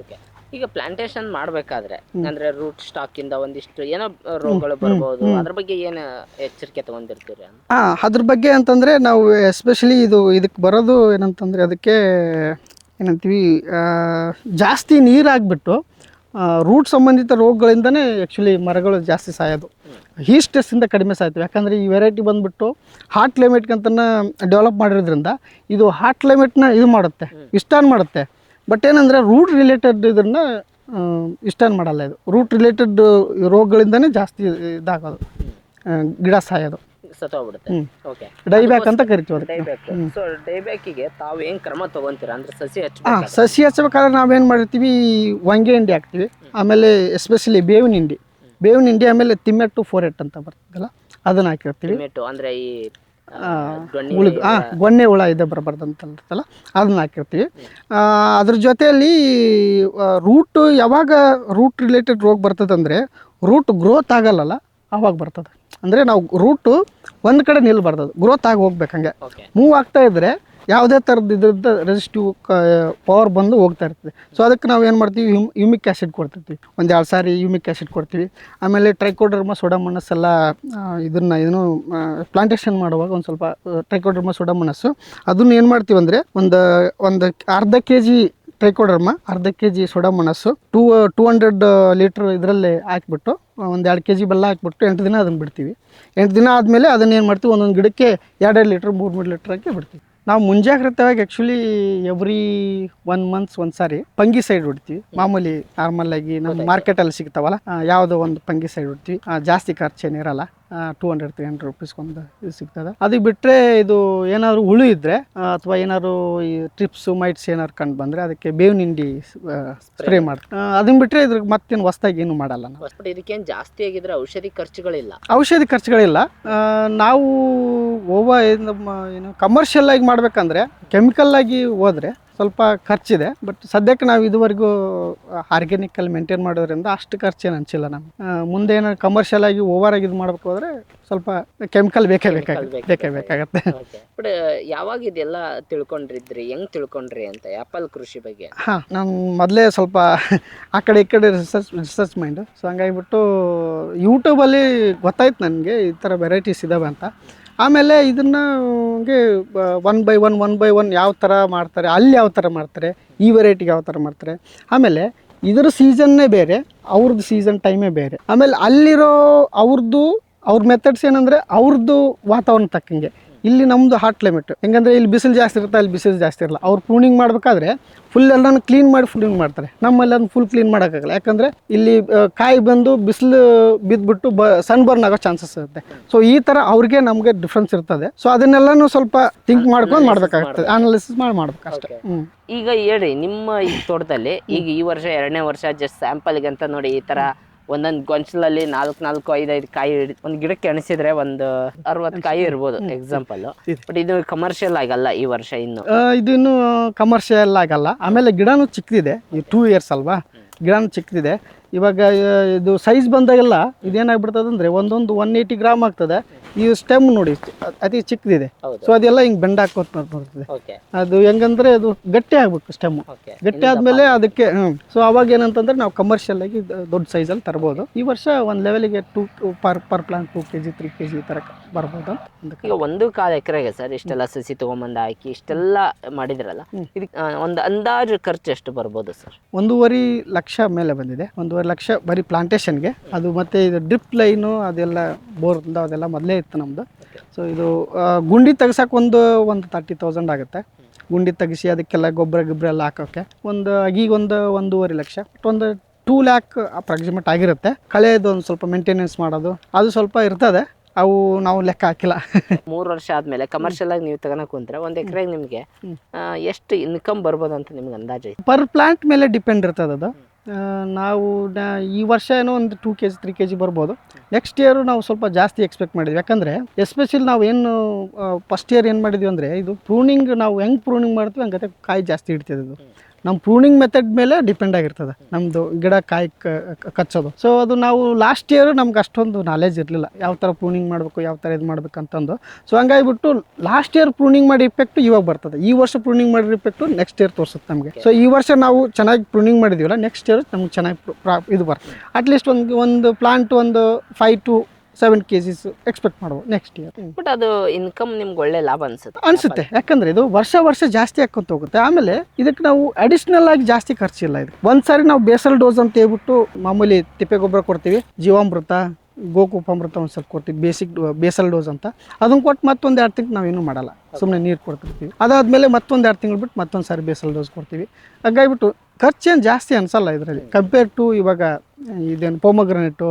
ಈಗ ಪ್ಲಾಂಟೇಶನ್ ಮಾಡಬೇಕಾದ್ರೆ ಅಂದರೆ ರೂಟ್ ಸ್ಟಾಕಿಂದ ಒಂದಿಷ್ಟು ಏನೋ ರೋಗಗಳು ಬರ್ಬೋದು, ಅದ್ರ ಬಗ್ಗೆ ಏನು ಎಚ್ಚರಿಕೆ ತೊಗೊಂಡಿರ್ತೀರಿ? ಅದ್ರ ಬಗ್ಗೆ ಅಂತಂದರೆ ನಾವು ಎಸ್ಪೆಷಲಿ ಇದಕ್ಕೆ ಬರೋದು ಏನಂತಂದರೆ ಅದಕ್ಕೆ ಏನಂತೀವಿ, ಜಾಸ್ತಿ ನೀರಾಗಿಬಿಟ್ಟು ರೂಟ್ ಸಂಬಂಧಿತ ರೋಗಗಳಿಂದನೇ ಆ್ಯಕ್ಚುಲಿ ಮರಗಳು ಜಾಸ್ತಿ ಸಾಯೋದು. ಹೀಟ್ ಸ್ಟ್ರೆಸ್ಸಿಂದ ಕಡಿಮೆ ಸಾಯ್ತವೆ. ಯಾಕಂದರೆ ಈ ವೆರೈಟಿ ಬಂದುಬಿಟ್ಟು ಹಾಟ್ ಕ್ಲೈಮೇಟ್ಗಂತನ ಡೆವಲಪ್ ಮಾಡಿರೋದ್ರಿಂದ ಇದು ಹಾಟ್ ಕ್ಲೈಮೇಟ್ನ ಇದು ಮಾಡುತ್ತೆ, ವಿಸ್ಟಾನ್ ಮಾಡುತ್ತೆ. ಬಟ್ ಏನಂದರೆ ರೂಟ್ ರಿಲೇಟೆಡ್ ಇದನ್ನು ಇಷ್ಟೇನು ಮಾಡಲ್ಲ. ಇದು ರೂಟ್ ರಿಲೇಟೆಡ್ ರೋಗಗಳಿಂದನೇ ಜಾಸ್ತಿ ಇದಾಗೋದು, ಗಿಡ ಸಾಯೋದು, ಡೈಬ್ಯಾಕ್ ಅಂತ ಕರಿತೀವಿ. ಸೊ ಡೈಬ್ಯಾಕಿಗೆ ತಾವು ಏನು ಕ್ರಮ ತೊಗೊತೀರಾ ಅಂದರೆ ಸಸಿ ಹಚ್ಚಬೇಕಾದ್ರೆ ನಾವೇನು ಮಾಡಿರ್ತೀವಿ, ಹೊಂಗೆ ಹಿಂಡಿ ಹಾಕ್ತೀವಿ, ಆಮೇಲೆ ಎಸ್ಪೆಷಲಿ ಬೇವಿನ ಹಿಂಡಿ, ಆಮೇಲೆ ತಿಮ್ಮೆಟ್ಟು 4-8 ಅಂತ ಬರ್ತದಲ್ಲ ಅದನ್ನು ಹಾಕಿರ್ತೀವಿ. ಅಂದರೆ ಈ ಗೊನ್ನೆ ಹುಳ ಇದೆ ಬರಬಾರ್ದಂತಲ್ಲ ಅದನ್ನ ಹಾಕಿರ್ತೀವಿ. ಅದ್ರ ಜೊತೆಯಲ್ಲಿ ಯಾವಾಗ ರೂಟ್ ರಿಲೇಟೆಡ್ ರೋಗ ಬರ್ತದಂದರೆ ರೂಟ್ ಗ್ರೋತ್ ಆಗಲ್ಲಲ್ಲ ಆವಾಗ ಬರ್ತದೆ. ಅಂದರೆ ನಾವು ರೂಟು ಒಂದು ಕಡೆ ನಿಲ್ಬಾರ್ದು, ಗ್ರೋತ್ ಆಗಿ ಹೋಗ್ಬೇಕು. ಹಂಗೆ ಮೂವ್ ಆಗ್ತಾ ಇದ್ದರೆ ಯಾವುದೇ ಥರದ್ದು ಇದ್ರದ್ದು ರೆಸಿಸ್ಟಿವ್ ಪವರ್ ಬಂದು ಹೋಗ್ತಾ ಇರ್ತದೆ. ಸೊ ಅದಕ್ಕೆ ನಾವು ಏನು ಮಾಡ್ತೀವಿ, ಯೂಮಿಕ್ ಆ್ಯಸಿಡ್ ಕೊಡ್ತಿರ್ತೀವಿ, 1-2 ಸಾರಿ ಯೂಮಿಕ್ ಆ್ಯಸಿಡ್ ಕೊಡ್ತೀವಿ. ಆಮೇಲೆ ಟ್ರೈಕೋಡರ್ಮಾ ಸೂಡೋಮೋನಾಸ್ ಎಲ್ಲ ಇದನ್ನು ಪ್ಲಾಂಟೇಶನ್ ಮಾಡುವಾಗ ಒಂದು ಸ್ವಲ್ಪ ಟ್ರೈಕೋಡರ್ಮಾ ಸೂಡೋಮೋನಾಸು ಅದನ್ನು ಏನು ಮಾಡ್ತೀವಿ ಅಂದರೆ ಒಂದು ಅರ್ಧ kg ಟ್ರೈಕೋಡರ್ಮಾ, ಅರ್ಧ kg ಸೂಡೋಮೋನಾಸು 200 ಲೀಟ್ರ್ ಇದರಲ್ಲೇ ಹಾಕ್ಬಿಟ್ಟು 1-2 kg ಬೆಲ್ಲ ಹಾಕ್ಬಿಟ್ಟು 8 ದಿನ ಅದನ್ನು ಬಿಡ್ತೀವಿ. 8 ದಿನ ಆದಮೇಲೆ ಅದನ್ನು ಏನು ಮಾಡ್ತೀವಿ, ಒಂದೊಂದು ಗಿಡಕ್ಕೆ 2-2 ಲೀಟ್ರ್ 3-3 ಲೀಟ್ರ್ ಹಾಕಿ ಬಿಡ್ತೀವಿ. ನಾವು ಮುಂಜಾಗ್ರತೆಯಾಗಿ ಆ್ಯಕ್ಚುಲಿ ಎವ್ರಿ 1 ಮಂತ್ಸ್ ಒಂದು ಸಾರಿ ಫಂಗಿಸೈಡ್ ಹೊಡ್ತೀವಿ. ಮಾಮೂಲಿ ನಾರ್ಮಲಾಗಿ ನಮ್ಮ ಮಾರ್ಕೆಟಲ್ಲಿ ಸಿಗ್ತಾವಲ್ಲ ಯಾವುದೋ ಒಂದು ಫಂಗಿಸೈಡ್ ಹೊಡ್ತೀವಿ. ಜಾಸ್ತಿ ಖರ್ಚೇನಿರಲ್ಲ, 200-300 ರೂಪೀಸ್ಗೊಂದು ಇದು ಸಿಗ್ತದೆ. ಅದಕ್ಕೆ ಬಿಟ್ಟರೆ ಇದು ಏನಾದರೂ ಹುಳು ಇದ್ದರೆ ಅಥವಾ ಏನಾದ್ರು ಈ ಟ್ರಿಪ್ಸು ಮೈಟ್ಸ್ ಏನಾದ್ರು ಕಂಡು ಬಂದರೆ ಅದಕ್ಕೆ ಬೇವಿನ ಹಿಂಡಿ ಸ್ಪ್ರೇ ಮಾಡ್ತೀವಿ. ಅದನ್ನ ಬಿಟ್ಟರೆ ಇದ್ರಿಗೆ ಮತ್ತೇನು ಹೊಸ್ದಾಗಿ ಏನು ಮಾಡಲ್ಲ ನಾವು. ಇದಕ್ಕೇನು ಜಾಸ್ತಿ ಆಗಿದ್ರೆ ಔಷಧಿ ಖರ್ಚುಗಳಿಲ್ಲ. ನಾವು ನಮ್ಮ ಕಮರ್ಷಿಯಲ್ ಆಗಿ ಮಾಡಬೇಕಂದ್ರೆ ಕೆಮಿಕಲ್ ಆಗಿ ಹೋದರೆ ಸ್ವಲ್ಪ ಖರ್ಚಿದೆ. ಬಟ್ ಸದ್ಯಕ್ಕೆ ನಾವು ಇದುವರೆಗೂ ಆರ್ಗ್ಯಾನಿಕಲ್ಲಿ ಮೇಂಟೈನ್ ಮಾಡೋದ್ರಿಂದ ಅಷ್ಟು ಖರ್ಚೇನು ಅನಿಸಿಲ್ಲ ನಮ್ಗೆ. ಮುಂದೆ ಏನಾದ್ರು ಕಮರ್ಷಿಯಲ್ ಆಗಿ ಓವರಾಗಿ ಇದು ಮಾಡಬೇಕು ಅಂದರೆ ಸ್ವಲ್ಪ ಕೆಮಿಕಲ್ ಬೇಕೇ ಬೇಕಾಗತ್ತೆ. ಬಟ್ ಯಾವಾಗ ಇದೆಲ್ಲ ತಿಳ್ಕೊಂಡಿದ್ರಿ, ಹೆಂಗೆ ತಿಳ್ಕೊಂಡ್ರಿ ಅಂತ ಆ್ಯಪಲ್ ಕೃಷಿ ಬಗ್ಗೆ? ನಾನು ಮೊದಲೇ ಸ್ವಲ್ಪ ಆ ಕಡೆ ಈ ಕಡೆ ರಿಸರ್ಚ್ ಮೈಂಡು. ಸೊ ಹಂಗಾಗಿಬಿಟ್ಟು ಯೂಟ್ಯೂಬಲ್ಲಿ ಗೊತ್ತಾಯ್ತು ನನಗೆ ಈ ಥರ ವೆರೈಟೀಸ್ ಇದ್ದಾವೆ ಅಂತ. ಆಮೇಲೆ ಇದನ್ನು ಹಂಗೆ 1 by 1 ಯಾವ ಥರ ಮಾಡ್ತಾರೆ, ಅಲ್ಲಿ ಯಾವ ಥರ ಮಾಡ್ತಾರೆ, ಈ ವೆರೈಟಿಗೆ ಯಾವ ಥರ ಮಾಡ್ತಾರೆ. ಆಮೇಲೆ ಇದರ ಸೀಸನ್ನೇ ಬೇರೆ, ಅವ್ರದ್ದು ಸೀಸನ್ ಟೈಮೇ ಬೇರೆ. ಆಮೇಲೆ ಅಲ್ಲಿರೋ ಅವ್ರ ಮೆಥಡ್ಸ್ ಏನಂದರೆ ಅವ್ರದ್ದು ವಾತಾವರಣ ತಕ್ಕಂಗೆ. ಇಲ್ಲಿ ನಮ್ಮದು ಹಾಟ್ ಕ್ಲೈಮೇಟ್ ಹೆಂಗಂದರೆ ಇಲ್ಲಿ ಬಿಸಿಲು ಜಾಸ್ತಿ ಇರುತ್ತೆ, ಅಲ್ಲಿ ಬಿಸಿಲು ಜಾಸ್ತಿ ಇರಲ್ಲ. ಅವ್ರು ಪ್ರೂನಿಂಗ್ ಮಾಡಬೇಕಾದ್ರೆ ಫುಲ್ ಎಲ್ಲನೂ ಕ್ಲೀನ್ ಮಾಡಿ ಪ್ರೂನಿಂಗ್ ಮಾಡ್ತಾರೆ. ನಮ್ಮಲ್ಲಿ ಅದನ್ನು ಫುಲ್ ಕ್ಲೀನ್ ಮಾಡೋಕ್ಕಾಗಲ್ಲ. ಯಾಕಂದರೆ ಇಲ್ಲಿ ಕಾಯಿ ಬಂದು ಬಿಸಿಲು ಬಿದ್ದುಬಿಟ್ಟು ಸನ್ಬರ್ನ್ ಆಗೋ ಚಾನ್ಸಸ್ ಇರುತ್ತೆ. ಸೊ ಈ ಥರ ಅವ್ರಿಗೆ ನಮಗೆ ಡಿಫ್ರೆನ್ಸ್ ಇರ್ತದೆ. ಸೊ ಅದನ್ನೆಲ್ಲನೂ ಸ್ವಲ್ಪ ಥಿಂಕ್ ಮಾಡ್ಕೊಂಡು ಮಾಡಬೇಕಾಗ್ತದೆ, ಅನಾಲಿಸಿಸ್ ಮಾಡ್ಬೇಕು ಅಷ್ಟೇ. ಈಗ ಹೇಳಿ, ನಿಮ್ಮ ಈ ತೋಟದಲ್ಲಿ ಈಗ ಈ ವರ್ಷ 2ನೇ ವರ್ಷ ಜಸ್ಟ್ ಸ್ಯಾಂಪಲ್ಗೆ ಅಂತ ನೋಡಿ ಈ ಥರ ಒಂದೊಂದು ಗೊಂಚಲಲ್ಲಿ 4-5 ಕಾಯಿ ಒಂದು ಗಿಡಕ್ಕೆ ಎಣಿಸಿದ್ರೆ ಒಂದು 60 ಕಾಯಿ ಇರ್ಬೋದು ಎಕ್ಸಾಂಪಲ್. ಬಟ್ ಇದು ಕಮರ್ಷಿಯಲ್ ಆಗಲ್ಲ ಈ ವರ್ಷ. ಇನ್ನು ಕಮರ್ಷಿಯಲ್ ಆಗಲ್ಲ. ಆಮೇಲೆ ಗಿಡನೂ ಚಿಕ್ಕದಿದೆ, ಈ 2 years ಅಲ್ವಾ, ಗಿಡನೂ ಚಿಕ್ಕದಿದೆ. ಇವಾಗ ಇದು ಸೈಜ್ ಬಂದಾಗೆಲ್ಲ ಇದೇನಾಗ್ಬಿಡ್ತದೆ ಅಂದರೆ ಒಂದೊಂದು 180 ಗ್ರಾಮ್ ಆಗ್ತದೆ. ಈ ಸ್ಟೆಮ್ ನೋಡಿ ಅತಿ ಚಿಕ್ಕದಿದೆ. ಹೌದು. ಸೊ ಅದೆಲ್ಲ ಹಿಂಗೆ ಬೆಂಡ್ ಹಾಕೋತ ಬರ್ತದೆ. ಓಕೆ ಅದು ಹೆಂಗಂದ್ರೆ ಅದು ಗಟ್ಟಿ ಆಗ್ಬೇಕು ಸ್ಟೆಮ್. ಓಕೆ ಗಟ್ಟಿ ಆದ್ಮೇಲೆ ಅದಕ್ಕೆ ಸೊ ಅವಾಗ ಏನಂತಂದ್ರೆ ನಾವು ಕಮರ್ಷಿಯಲ್ ಆಗಿ ದೊಡ್ಡ ಸೈಜಲ್ಲಿ ತರ್ಬೋದು. ಈ ವರ್ಷ ಒಂದು ಲೆವೆಲ್ಗೆ 2 ಪರ್ ಪ್ಲಾಂಟ್ 2 kg 3 kg ಈ ಥರ ಬರ್ಬೋದು ಅಂತ. ಈಗ 1.5 ಎಕರೆಗೆ ಸರ್ ಇಷ್ಟೆಲ್ಲ ಸಸಿ ತಗೊಂಬಂದು ಹಾಕಿ ಇಷ್ಟೆಲ್ಲ ಮಾಡಿದ್ರಲ್ಲ, ಇದಕ್ಕೆ ಒಂದು ಅಂದಾಜು ಖರ್ಚು ಎಷ್ಟು ಬರ್ಬೋದು ಸರ್? 1.5 ಲಕ್ಷ ಮೇಲೆ ಬಂದಿದೆ. 1.5 ಲಕ್ಷ ಬರೀ ಪ್ಲಾಂಟೇಶನ್ಗೆ. ಅದು ಮತ್ತೆ ಇದು ಡ್ರಿಪ್ ಲೈನು ಅದೆಲ್ಲ ಬೋರ್ದಿಂದ ಅದೆಲ್ಲ ಮೊದಲೇ ಇತ್ತು ನಮ್ಮದು. ಸೊ ಇದು ಗುಂಡಿ ತೆಗ್ಸಕ್ಕೆ ಒಂದು 30,000 ಆಗುತ್ತೆ. ಗುಂಡಿ ತೆಗಿಸಿ ಅದಕ್ಕೆಲ್ಲ ಗೊಬ್ಬರ ಎಲ್ಲ ಹಾಕೋಕ್ಕೆ ಈಗ 1.5 ಲಕ್ಷ, ಒಂದು 2 ಲ್ಯಾಕ್ ಅಪ್ರಾಕ್ಸಿಮೇಟ್ ಆಗಿರುತ್ತೆ. ಕಳೆದು ಒಂದು ಸ್ವಲ್ಪ ಮೇಂಟೆನೆನ್ಸ್ ಮಾಡೋದು ಅದು ಸ್ವಲ್ಪ ಇರ್ತದೆ, ಅವು ನಾವು ಲೆಕ್ಕ ಹಾಕಿಲ್ಲ. 3 ವರ್ಷ ಆದ್ಮೇಲೆ ಕಮರ್ಷಿಯಲ್ ಆಗಿ ನೀವು ತಗೋಣ ಕುಂತ್ರೆ 1 ಎಕರೆಗೆ ನಿಮಗೆ ಎಷ್ಟು ಇನ್ಕಮ್ ಬರ್ಬೋದು ಅಂತ ನಿಮ್ಗೆ ಅಂದಾಜು ಐತೆ? ಪರ್ ಪ್ಲಾಂಟ್ ಮೇಲೆ ಡಿಪೆಂಡ್ ಇರ್ತದೆ ಅದು. ನಾವು ಈ ವರ್ಷ ಏನೋ ಒಂದು 2 kg 3 kg ಬರ್ಬೋದು. ನೆಕ್ಸ್ಟ್ ಇಯರು ನಾವು ಸ್ವಲ್ಪ ಜಾಸ್ತಿ ಎಕ್ಸ್ಪೆಕ್ಟ್ ಮಾಡಿದ್ವಿ. ಯಾಕಂದರೆ ಎಸ್ಪೆಷಲಿ ನಾವು ಏನು ಫಸ್ಟ್ ಇಯರ್ ಏನು ಮಾಡಿದ್ವಿ ಅಂದರೆ, ಇದು ಪ್ರೂನಿಂಗ್ ನಾವು ಹೆಂಗೆ ಪ್ರೂನಿಂಗ್ ಮಾಡ್ತೀವಿ ಹಂಗತೆ ಕಾಯಿ ಜಾಸ್ತಿ ಇಡ್ತದೆ. ಇದು ನಮ್ಮ ಪ್ರೂನಿಂಗ್ ಮೆಥಡ್ ಮೇಲೆ ಡಿಪೆಂಡ್ ಆಗಿರ್ತದೆ ನಮ್ಮದು ಗಿಡ ಕಾಯಿ ಕಚ್ಚೋದು. ಸೊ ಅದು ನಾವು ಲಾಸ್ಟ್ ಇಯರ್ ನಮ್ಗೆ ಅಷ್ಟೊಂದು ನಾಲೆಜ್ ಇರಲಿಲ್ಲ, ಯಾವ ಥರ ಪ್ರೂನಿಂಗ್ ಮಾಡಬೇಕು, ಯಾವ ಥರ ಇದು ಮಾಡ್ಬೇಕು ಅಂತಂದು. ಸೊ ಹಂಗಾಗಿಬಿಟ್ಟು ಲಾಸ್ಟ್ ಇಯರ್ ಪ್ರೂನಿಂಗ್ ಮಾಡಿ ಇಫೆಕ್ಟು ಇವಾಗ ಬರ್ತದೆ. ಈ ವರ್ಷ ಪ್ರೂನಿಂಗ್ ಮಾಡಿರೋ ಇಫೆಕ್ಟು ನೆಕ್ಸ್ಟ್ ಇಯರ್ ತೋರಿಸುತ್ತೆ ನಮಗೆ. ಸೊ ಈ ವರ್ಷ ನಾವು ಚೆನ್ನಾಗಿ ಪ್ರೂನಿಂಗ್ ಮಾಡಿದ್ದೀವಲ್ಲ, ನೆಕ್ಸ್ಟ್ ಇಯರ್ ನಮ್ಗೆ ಚೆನ್ನಾಗಿ ಇದು ಬರ್ತದೆ. ಅಟ್ಲೀಸ್ಟ್ ಒಂದು ಪ್ಲಾಂಟ್ ಒಂದು 5 to 7 kg ಎಕ್ಸ್ಪೆಕ್ಟ್ ಮಾಡ್ಬೋದು ನೆಕ್ಸ್ಟ್ ಇಯರ್. ಬಟ್ ಅದು ಇನ್ಕಮ್ ನಿಮ್ಗೆ ಒಳ್ಳೆ ಲಾಭ ಅನಿಸುತ್ತೆ. ಯಾಕಂದರೆ ಇದು ವರ್ಷ ಜಾಸ್ತಿ ಹಾಕ್ಕೊಂತ ಹೋಗುತ್ತೆ. ಆಮೇಲೆ ಇದಕ್ಕೆ ನಾವು ಅಡಿಷ್ನಲ್ ಆಗಿ ಜಾಸ್ತಿ ಖರ್ಚಿಲ್ಲ. ಇದು ಒಂದ್ಸಾರಿ ನಾವು ಬೇಸಲ್ ಡೋಸ್ ಅಂತ ಹೇಳ್ಬಿಟ್ಟು ಮಾಮೂಲಿ ತಿಪ್ಪೆ ಗೊಬ್ಬರ ಕೊಡ್ತೀವಿ, ಜೀವಾಮೃತ ಗೋಕುಪಾಮೃತ ಒಂದು ಸ್ವಲ್ಪ ಕೊಡ್ತೀವಿ, ಬೇಸಲ್ ಡೋಸ್ ಅಂತ. ಅದನ್ನು ಕೊಟ್ಟು ಮತ್ತೊಂದು 2 ತಿಂಗಳು ನಾವೇನು ಮಾಡಲ್ಲ, ಸುಮ್ಮನೆ ನೀರು ಕೊಡ್ತಿರ್ತೀವಿ. ಅದಾದಮೇಲೆ ಮತ್ತೊಂದು 2 ತಿಂಗಳು ಬಿಟ್ಟು ಮತ್ತೊಂದು ಸಾರಿ ಬೇಸಲ್ ಡೋಸ್ ಕೊಡ್ತೀವಿ. ಹಾಗಾಗಿಬಿಟ್ಟು ಖರ್ಚೇನು ಜಾಸ್ತಿ ಅನಿಸಲ್ಲ ಇದರಲ್ಲಿ ಕಂಪೇರ್ ಟು ಇವಾಗ ಇದೇನು ಪೊಮಗ್ರನೇಟು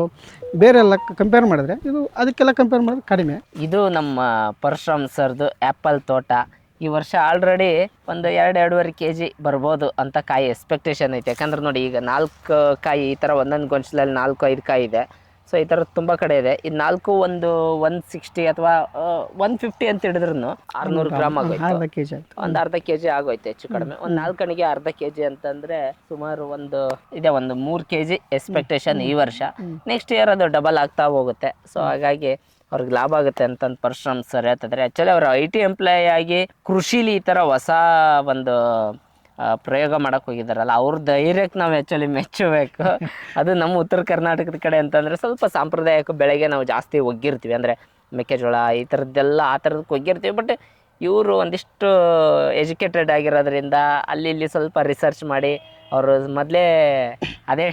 ಬೇರೆ ಎಲ್ಲ ಕಂಪೇರ್ ಮಾಡಿದ್ರೆ ಇದು ಅದಕ್ಕೆಲ್ಲ ಕಂಪೇರ್ ಮಾಡಿದ್ರೆ ಕಡಿಮೆ. ಇದು ನಮ್ಮ ಪರಶುರಾಮ್ ಸರ್ದು ಆ್ಯಪಲ್ ತೋಟ. ಈ ವರ್ಷ ಆಲ್ರೆಡಿ ಒಂದು 2-2.5 kg ಬರ್ಬೋದು ಅಂತ ಕಾಯಿ ಎಕ್ಸ್ಪೆಕ್ಟೇಷನ್ ಐತೆ. ಯಾಕಂದ್ರೆ ನೋಡಿ, ಈಗ 4 ಕಾಯಿ ಈ ಥರ ಒಂದೊಂದು ಗೊಂಚಲಲ್ಲಿ 4-5 ಕಾಯಿ ಇದೆ. ಸೊ ಈ ಥರದ್ದು ತುಂಬ ಕಡೆ ಇದೆ. ಇದು 4 ಒಂದು 160 ಅಥವಾ 150 ಅಂತ ಹಿಡಿದ್ರು 600 ಗ್ರಾಮ್ ಆಗೋಯ್ತು. ಅರ್ಧ kg ಆಯ್ತು. ಒಂದು ಅರ್ಧ kg ಆಗೋಯ್ತು ಹೆಚ್ಚು ಕಡಿಮೆ. ಒಂದು 4 ಕಣಿಗೆ ಅರ್ಧ kg ಅಂತಂದರೆ ಸುಮಾರು ಒಂದು 3 kg ಎಕ್ಸ್ಪೆಕ್ಟೇಷನ್ ಈ ವರ್ಷ. ನೆಕ್ಸ್ಟ್ ಇಯರ್ ಅದು ಡಬಲ್ ಆಗ್ತಾ ಹೋಗುತ್ತೆ. ಸೊ ಹಾಗಾಗಿ ಅವ್ರಿಗೆ ಲಾಭ ಆಗುತ್ತೆ ಅಂತಂದು ಪರಶುರಾಮ್ ಸರ್ ಹೇಳ್ತಿದ್ದಾರೆ. ಆ್ಯಕ್ಚುಲಿ ಅವರು IT ಎಂಪ್ಲಾಯ್ ಆಗಿ ಕೃಷಿಲಿ ಈ ಥರ ಹೊಸ ಒಂದು ಪ್ರಯೋಗ ಮಾಡೋಕ್ಕೆ ಹೋಗಿದ್ದಾರಲ್ಲ, ಅವ್ರ ಧೈರ್ಯಕ್ಕೆ ನಾವು ಆ್ಯಕ್ಚುಲಿ ಮೆಚ್ಚಬೇಕು. ಅದು ನಮ್ಮ ಉತ್ತರ ಕರ್ನಾಟಕದ ಕಡೆ ಅಂತಂದರೆ ಸ್ವಲ್ಪ ಸಾಂಪ್ರದಾಯಿಕ ಬೆಳೆಗೆ ನಾವು ಜಾಸ್ತಿ ಒಗ್ಗಿರ್ತೀವಿ. ಅಂದರೆ ಮೆಕ್ಕೆಜೋಳ ಈ ಥರದ್ದೆಲ್ಲ ಆ ಥರದಕ್ಕೆ ಒಗ್ಗಿರ್ತೀವಿ. ಬಟ್ ಇವರು ಒಂದಿಷ್ಟು ಎಜುಕೇಟೆಡ್ ಆಗಿರೋದ್ರಿಂದ ಅಲ್ಲಿ ಇಲ್ಲಿ ಸ್ವಲ್ಪ ರಿಸರ್ಚ್ ಮಾಡಿ ಅವರು ಮೊದಲೇ ಅದೇ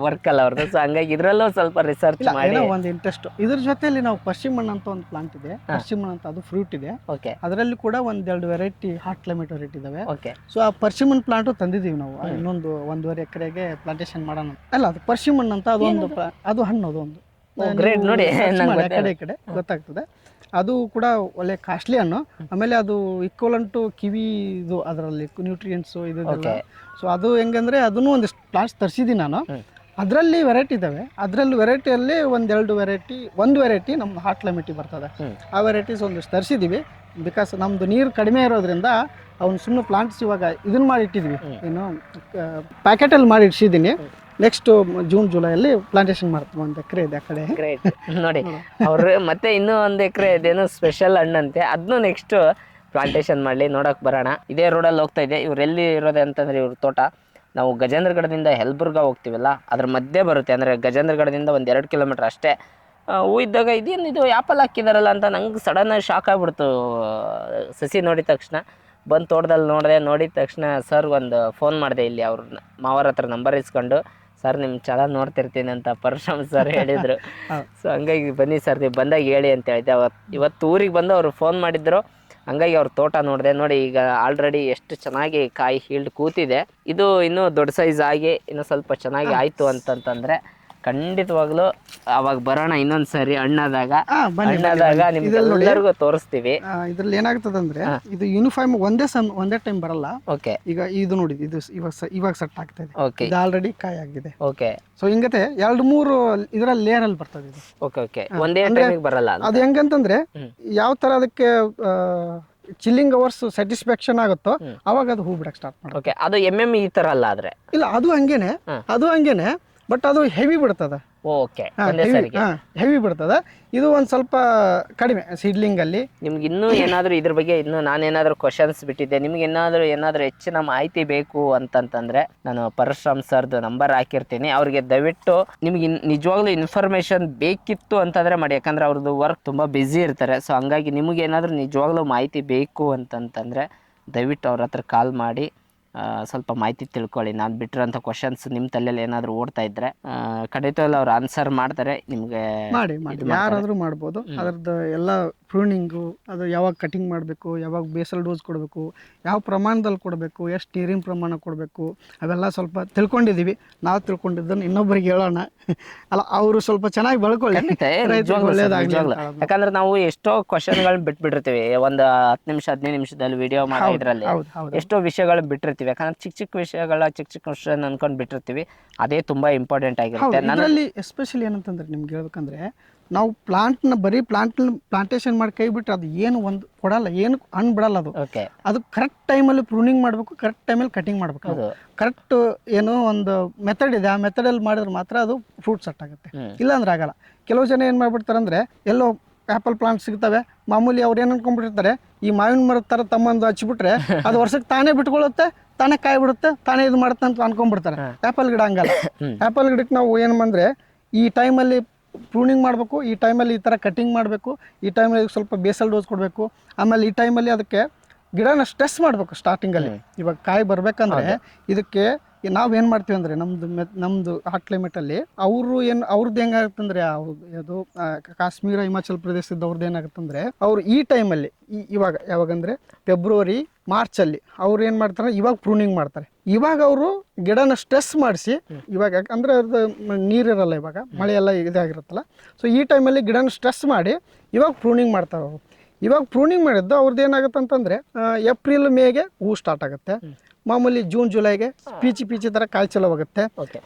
ವರ್ಕ್ ಅಲ್ಲ ಅವ್ರದ್ದು. ಸೊ ಹಂಗಾಗಿ ಇದರಲ್ಲೂ ಸ್ವಲ್ಪ ರಿಸರ್ಚ್ ಮಾಡಿ ಒಂದು ಇಂಟ್ರೆಸ್ಟ್. ಇದ್ರ ಜೊತೆಯಲ್ಲಿ ನಾವು ಪರ್ಸಿಮನ್ ಅಂತ ಒಂದು ಪ್ಲಾಂಟ್ ಇದೆ, ಪರ್ಸಿಮನ್ ಅಂತ ಅದು ಫ್ರೂಟ್ ಇದೆ. ಓಕೆ, ಅದರಲ್ಲಿ ಕೂಡ 1-2 ವೆರೈಟಿ ಹಾಟ್ ಕ್ಲೈಮೇಟ್ ವೆರೈಟಿ ಇದಾವೆ. ಓಕೆ. ಸೊ ಆ ಪರ್ಸಿಮನ್ ಪ್ಲಾಂಟು ತಂದಿದ್ದೀವಿ ನಾವು. ಇನ್ನೊಂದು 1.5 ಎಕರೆಗೆ ಪ್ಲಾಂಟೇಶನ್ ಮಾಡೋಣ. ಅಲ್ಲ, ಅದು ಪರ್ಸಿಮನ್ ಅಂತ ಅದೊಂದು ಅದು ಹಣ್ಣು, ಅದೊಂದು ಗ್ರೇಟ್. ನೋಡಿ, ಕಡೆ ಕಡೆ ಗೊತ್ತಾಗ್ತದೆ. ಅದು ಕೂಡ ಒಳ್ಳೆ ಕಾಸ್ಟ್ಲಿ ಹಣ್ಣು. ಆಮೇಲೆ ಅದು ಇಕ್ವಲೆಂಟು ಕಿವಿ ಇದು ಅದರಲ್ಲಿ ನ್ಯೂಟ್ರಿಯೆಂಟ್ಸು ಇದು. ಸೊ ಅದು ಹೆಂಗಂದ್ರೆ ಅದನ್ನು ಒಂದಿಷ್ಟು ಪ್ಲಾಂಟ್ಸ್ ತರಿಸಿದ್ದೀನಿ ನಾನು. ಅದರಲ್ಲಿ ವೆರೈಟಿ ಇದ್ದಾವೆ. ಅದರಲ್ಲಿ ವೆರೈಟಿಯಲ್ಲಿ 1-2 ವೆರೈಟಿ, ಒಂದು ವೆರೈಟಿ ನಮ್ಮ ಹಾಟ್ ಕ್ಲೈಮೇಟಿ ಬರ್ತದೆ. ಆ ವೆರೈಟೀಸ್ ಒಂದಿಷ್ಟು ತರಿಸಿದ್ದೀವಿ. ಬಿಕಾಸ್ ನಮ್ಮದು ನೀರು ಕಡಿಮೆ ಇರೋದ್ರಿಂದ ಅವ್ನು ಸುಮ್ಮನೆ ಪ್ಲಾಂಟ್ಸ್ ಇವಾಗ ಇದನ್ನು ಮಾಡಿ ಇಟ್ಟಿದ್ವಿ, ಏನು ಪ್ಯಾಕೆಟಲ್ಲಿ ಮಾಡಿ ಇಟ್ಟಿದ್ದೀನಿ. ನೆಕ್ಸ್ಟ್ ಜೂನ್ ಜುಲೈಯಲ್ಲಿ ಪ್ಲಾಂಟೇಶನ್ ಮಾಡ್ತೀವಿ. 1 ಎಕರೆ ಇದೆ ಆ ಕಡೆ. ಗ್ರೇಟ್. ನೋಡಿ, ಅವರು ಮತ್ತೆ ಇನ್ನೂ 1 ಎಕರೆ ಇದೇನೋ ಸ್ಪೆಷಲ್ ಹಣ್ಣಂತೆ, ಅದನ್ನು ನೆಕ್ಸ್ಟ್ ಪ್ಲಾಂಟೇಶನ್ ಮಾಡಲಿ, ನೋಡೋಕೆ ಬರೋಣ. ಇದೇ ರೋಡಲ್ಲಿ ಹೋಗ್ತಾ ಇದೆ. ಇವ್ರು ಎಲ್ಲಿ ಇರೋದೆ ಅಂತಂದರೆ ಇವ್ರ ತೋಟ ನಾವು ಗಜೇಂದ್ರಗಢದಿಂದ ಯಲಬುರ್ಗಾ ಹೋಗ್ತೀವಲ್ಲ ಅದ್ರ ಮಧ್ಯೆ ಬರುತ್ತೆ. ಅಂದರೆ ಗಜೇಂದ್ರಗಢದಿಂದ ಒಂದು 2 ಕಿಲೋಮೀಟ್ರ್ ಅಷ್ಟೇ. ಹೂ ಇದ್ದಾಗ ಇದೇನಿದು ಆ್ಯಪಲ್ ಹಾಕಿದಾರಲ್ಲ ಅಂತ ನಂಗೆ ಸಡನ್ನಾಗಿ ಶಾಕ್ ಆಗಿಬಿಡ್ತು. ಸಸಿ ನೋಡಿದ ತಕ್ಷಣ ಬಂದು ತೋಟದಲ್ಲಿ ನೋಡಿದ ತಕ್ಷಣ ಸರ್ ಒಂದು ಫೋನ್ ಮಾಡಿದೆ. ಇಲ್ಲಿ ಅವ್ರ ಮಾವರ ಹತ್ರ ನಂಬರ್ ಇಸ್ಕೊಂಡು, ಸರ್ ನಿಮ್ಮ ಚಾನಲ್ ನೋಡ್ತಿರ್ತೀನಿ ಅಂತ ಪರಶುರಾಮ್ ಸರ್ ಹೇಳಿದರು. ಸೊ ಹಂಗಾಗಿ ಬನ್ನಿ ಸರ್, ನೀವು ಬಂದಾಗ ಹೇಳಿ ಅಂತ ಹೇಳಿದೆ. ಇವತ್ತು ಊರಿಗೆ ಬಂದು ಅವರು ಫೋನ್ ಮಾಡಿದ್ರು. ಹಂಗಾಗಿ ಅವ್ರ ತೋಟ ನೋಡಿದೆ. ನೋಡಿ, ಈಗ ಆಲ್ರೆಡಿ ಎಷ್ಟು ಚೆನ್ನಾಗಿ ಕಾಯಿ ಹೀಲ್ಡ್ ಕೂತಿದೆ. ಇದು ಇನ್ನೂ ದೊಡ್ಡ ಸೈಜ್ ಆಗಿ ಇನ್ನೂ ಸ್ವಲ್ಪ ಚೆನ್ನಾಗಿ ಆಯಿತು ಅಂತಂತಂದರೆ ಖಂಡಿತವಾಗ್ಲೂ ಅವಾಗ ಬರೋಣ ಇನ್ನೊಂದು ಸರಿ ಹಣ್ಣಾದಾಗ ನಿಮ್ಗೆಲ್ಲರಿಗೂ ತೋರಿಸ್ತೀವಿ. ಇದ್ರಲ್ಲಿ ಏನಾಗ್ತದೆ ಅಂದ್ರೆ ಇದು ಯೂನಿಫಾರ್ಮ್ ಒಂದೇ ಟೈಮ್ ಬರಲ್ಲ. ಓಕೆ, ಈಗ ಇದು ನೋಡಿ, ಇದು ಇವಾಗ ಸೆಟ್ ಆಗ್ತಾ ಇದೆ. ಓಕೆ, ಇದು ಆಲ್ರೆಡಿ ಕಾಯಿ ಆಗಿದೆ. ಓಕೆ. ಸೊ ಹಿಂಗತೆ 2-3 ಇದರಲ್ಲಿ ಲೇಯರ್ ಅಲ್ಲಿ ಬರ್ತದೆ ಇದು. Okay, okay. ಒಂದೇ ಟೈಮಿಗೆ ಬರಲ್ಲ. ಅದು ಹೆಂಗಂತಂದ್ರೆ ಯಾವ ತರ ಅದಕ್ಕೆ ಚಿಲ್ಲಿಂಗ್ ಅವರ್ಸ್ ಸ್ಯಾಟಿಸ್ಫ್ಯಾಕ್ಷನ್ ಆಗುತ್ತೋ ಅವಾಗ ಅದು ಹೂ ಬಿಡಕ್ಕೆ ಸ್ಟಾರ್ಟ್ ಮಾಡುತ್ತೆ. ಓಕೆ, ಅದು ಈ ತರ ಅಲ್ಲ ಆದ್ರೆ ಇಲ್ಲ, ಅದು ಹಂಗೇನೆ ಬಟ್ ಅದು ಹೆವಿ ಬಿಡ್ತದ. ಓಕೆ, ಒಂದೇ ಸರಿಗೆ ಹೆವಿ ಬಿಡ್ತದ. ಇದು ಒಂದು ಸ್ವಲ್ಪ ಕಡಿಮೆ ಸೀಡ್ಲಿಂಗ್ ಅಲ್ಲಿ. ನಿಮ್ಗೆ ಇನ್ನೂ ಏನಾದರೂ ಇದ್ರ ಬಗ್ಗೆ ಇನ್ನೂ ನಾನೇನಾದರೂ ಕ್ವಶನ್ಸ್ ಬಿಟ್ಟಿದ್ದೆ, ನಿಮ್ಗೆ ಏನಾದರೂ ಹೆಚ್ಚಿನ ಮಾಹಿತಿ ಬೇಕು ಅಂತಂತಂದ್ರೆ ನಾನು ಪರಶುರಾಮ್ ಸರ್ದು ನಂಬರ್ ಹಾಕಿರ್ತೀನಿ. ಅವ್ರಿಗೆ ದಯವಿಟ್ಟು ನಿಮ್ಗೆ ನಿಜವಾಗ್ಲೂ ಇನ್ಫಾರ್ಮೇಶನ್ ಬೇಕಿತ್ತು ಅಂತಂದ್ರೆ ಮಾಡಿ, ಯಾಕಂದ್ರೆ ಅವ್ರದ್ದು ವರ್ಕ್ ತುಂಬಾ ಬ್ಯುಸಿ ಇರ್ತಾರೆ. ಸೊ ಹಂಗಾಗಿ ನಿಮ್ಗೆ ಏನಾದರೂ ನಿಜವಾಗ್ಲೂ ಮಾಹಿತಿ ಬೇಕು ಅಂತಂತಂದ್ರೆ ದಯವಿಟ್ಟು ಅವ್ರ ಹತ್ರ ಕಾಲ್ ಮಾಡಿ ಸ್ವಲ್ಪ ಮಾಹಿತಿ ತಿಳ್ಕೊಳ್ಳಿ. ನಾನು ಬಿಟ್ಟಿರೋಂಥ ಕ್ವಶನ್ಸ್ ನಿಮ್ಮ ತಲೆಯಲ್ಲಿ ಏನಾದರೂ ಓಡ್ತಾ ಇದ್ರೆ ಖಂಡಿತವಾಗ್ಲೂ ಅವ್ರು ಆನ್ಸರ್ ಮಾಡ್ತಾರೆ. ನಿಮಗೆ ಮಾಡಿ ಯಾರಾದರೂ ಮಾಡ್ಬೋದು. ಅದ್ರದ್ದು ಎಲ್ಲ ಪ್ರೂನಿಂಗು, ಅದು ಯಾವಾಗ ಕಟಿಂಗ್ ಮಾಡಬೇಕು, ಯಾವಾಗ ಬೇಸಲ್ ಡೋಸ್ ಕೊಡಬೇಕು, ಯಾವ ಪ್ರಮಾಣದಲ್ಲಿ ಕೊಡಬೇಕು, ಎಷ್ಟು ನೀರಿನ ಪ್ರಮಾಣ ಕೊಡಬೇಕು, ಅವೆಲ್ಲ ಸ್ವಲ್ಪ ತಿಳ್ಕೊಂಡಿದ್ದೀವಿ. ನಾವು ತಿಳ್ಕೊಂಡಿದ್ದನ್ನು ಇನ್ನೊಬ್ಬರಿಗೆ ಹೇಳೋಣ ಅಲ್ಲ, ಅವರು ಸ್ವಲ್ಪ ಚೆನ್ನಾಗಿ ಬೆಳ್ಕೊಳ್ಳಿ. ಯಾಕಂದ್ರೆ ನಾವು ಎಷ್ಟೋ ಕ್ವಶನ್ಗಳನ್ನ ಬಿಟ್ಬಿಟ್ಟಿರ್ತೀವಿ, ಒಂದು 10 ನಿಮಿಷ 15 ನಿಮಿಷದಲ್ಲಿ ವಿಡಿಯೋ ಮಾಡೋ ಇದ್ರಲ್ಲಿ ಎಷ್ಟೋ ವಿಷಯಗಳು ಬಿಟ್ಟಿರ್ತೀವಿ. ಯಾಕಂದ್ರೆ ಚಿಕ್ಕ ಚಿಕ್ಕ ಕ್ವಶನ್ ಅನ್ಕೊಂಡು ಬಿಟ್ಟಿರ್ತೀವಿ. ಅದೇ ತುಂಬಾ ಇಂಪಾರ್ಟೆಂಟ್ ಆಗಿರುತ್ತೆ. ನನ್ನಲ್ಲಿ ಎಸ್ಪೆಷಲಿ ಏನಂತಂದ್ರೆ ನಿಮ್ಗೆ ಹೇಳ್ಬೇಕಂದ್ರೆ, ನಾವು ಬರೀ ಪ್ಲಾಂಟೇಶನ್ ಮಾಡಿ ಕೈ ಬಿಟ್ರೆ ಅದು ಏನು ಒಂದು ಕೊಡಲ್ಲ, ಏನು ಹಣ್ಣು ಬಿಡಲ್ಲ. ಅದು ಕರೆಕ್ಟ್ ಟೈಮಲ್ಲಿ ಪ್ರೂನಿಂಗ್ ಮಾಡಬೇಕು, ಕರೆಕ್ಟ್ ಟೈಮಲ್ಲಿ ಕಟಿಂಗ್ ಮಾಡಬೇಕು. ಕರೆಕ್ಟ್ ಏನೋ ಒಂದು ಮೆಥಡ್ ಇದೆ, ಆ ಮೆಥಡಲ್ಲಿ ಮಾಡಿದ್ರೆ ಮಾತ್ರ ಅದು ಫ್ರೂಟ್ ಸೆಟ್ ಆಗುತ್ತೆ. ಇಲ್ಲಾಂದ್ರೆ ಆಗಲ್ಲ. ಕೆಲವು ಜನ ಏನು ಮಾಡ್ಬಿಡ್ತಾರೆ ಅಂದರೆ, ಎಲ್ಲೋ ಆ್ಯಪಲ್ ಪ್ಲಾಂಟ್ ಸಿಗ್ತವೆ, ಮಾಮೂಲಿ ಅವ್ರು ಏನು ಅನ್ಕೊಂಡ್ಬಿಟ್ಟಿರ್ತಾರೆ, ಈ ಮಾವಿನ ಮರದ ಥರ ತಮ್ಮಂದು ಹಚ್ಚಿಬಿಟ್ರೆ ಅದು ವರ್ಷಕ್ಕೆ ತಾನೇ ಬಿಟ್ಕೊಳ್ಳುತ್ತೆ, ತಾನೇ ಕಾಯಿ ಬಿಡುತ್ತೆ, ತಾನೇ ಇದು ಮಾಡುತ್ತೆ ಅಂತ ಅನ್ಕೊಂಡ್ಬಿಡ್ತಾರೆ. ಆ್ಯಪಲ್ ಗಿಡ ಹಂಗಲ್ಲ. ಆ್ಯಪಲ್ ಗಿಡಕ್ಕೆ ನಾವು ಏನು ಅಂದರೆ, ಈ ಟೈಮಲ್ಲಿ ಪ್ರೂನಿಂಗ್ ಮಾಡಬೇಕು, ಈ ಟೈಮಲ್ಲಿ ಈ ಥರ ಕಟಿಂಗ್ ಮಾಡಬೇಕು, ಈ ಟೈಮಲ್ಲಿ ಸ್ವಲ್ಪ ಬೇಸಲ್ ಡೋಸ್ ಕೊಡಬೇಕು, ಆಮೇಲೆ ಈ ಟೈಮಲ್ಲಿ ಅದಕ್ಕೆ ಗಿಡನ ಸ್ಟ್ರೆಸ್ ಮಾಡಬೇಕು ಸ್ಟಾರ್ಟಿಂಗಲ್ಲಿ. ಇವಾಗ ಕಾಯಿ ಬರಬೇಕಂದ್ರೆ ಇದಕ್ಕೆ ನಾವೇನು ಮಾಡ್ತೀವಿ ಅಂದರೆ, ನಮ್ಮದು ಹಾಟ್ ಕ್ಲೈಮೇಟಲ್ಲಿ ಅವ್ರದ್ದು ಹೆಂಗಾಗುತ್ತಂದರೆ, ಅದು ಕಾಶ್ಮೀರ ಹಿಮಾಚಲ್ ಪ್ರದೇಶದ ಅವ್ರದ್ದು ಏನಾಗುತ್ತಂದರೆ, ಅವ್ರು ಈ ಟೈಮಲ್ಲಿ ಯಾವಾಗಂದರೆ ಫೆಬ್ರವರಿ ಮಾರ್ಚಲ್ಲಿ ಅವ್ರು ಏನು ಮಾಡ್ತಾರೆ, ಇವಾಗ ಪ್ರೂನಿಂಗ್ ಮಾಡ್ತಾರೆ. ಇವಾಗ ಅವರು ಗಿಡನ ಸ್ಟ್ರೆಸ್ ಮಾಡಿಸಿ, ಇವಾಗ ಯಾಕಂದರೆ ಅದ್ರ ನೀರಿರಲ್ಲ, ಇವಾಗ ಮಳೆ ಎಲ್ಲ ಇದಾಗಿರುತ್ತಲ್ಲ. ಸೊ ಈ ಟೈಮಲ್ಲಿ ಗಿಡನ ಸ್ಟ್ರೆಸ್ ಮಾಡಿ ಇವಾಗ ಪ್ರೂನಿಂಗ್ ಮಾಡ್ತಾರೆ ಅವರು. ಇವಾಗ ಪ್ರೂನಿಂಗ್ ಮಾಡಿದ್ದು ಅವ್ರದ್ದು ಏನಾಗುತ್ತೆ ಅಂತಂದರೆ, ಏಪ್ರಿಲ್ ಮೇಗೆ ಹೂ ಸ್ಟಾರ್ಟ್ ಆಗುತ್ತೆ. ಮಾಮೂಲಿ ಜೂನ್ ಜುಲೈಗೆ ಪೀಚಿ ಥರ ಕಾಯಿ ಚಲೋವಾಗುತ್ತೆ.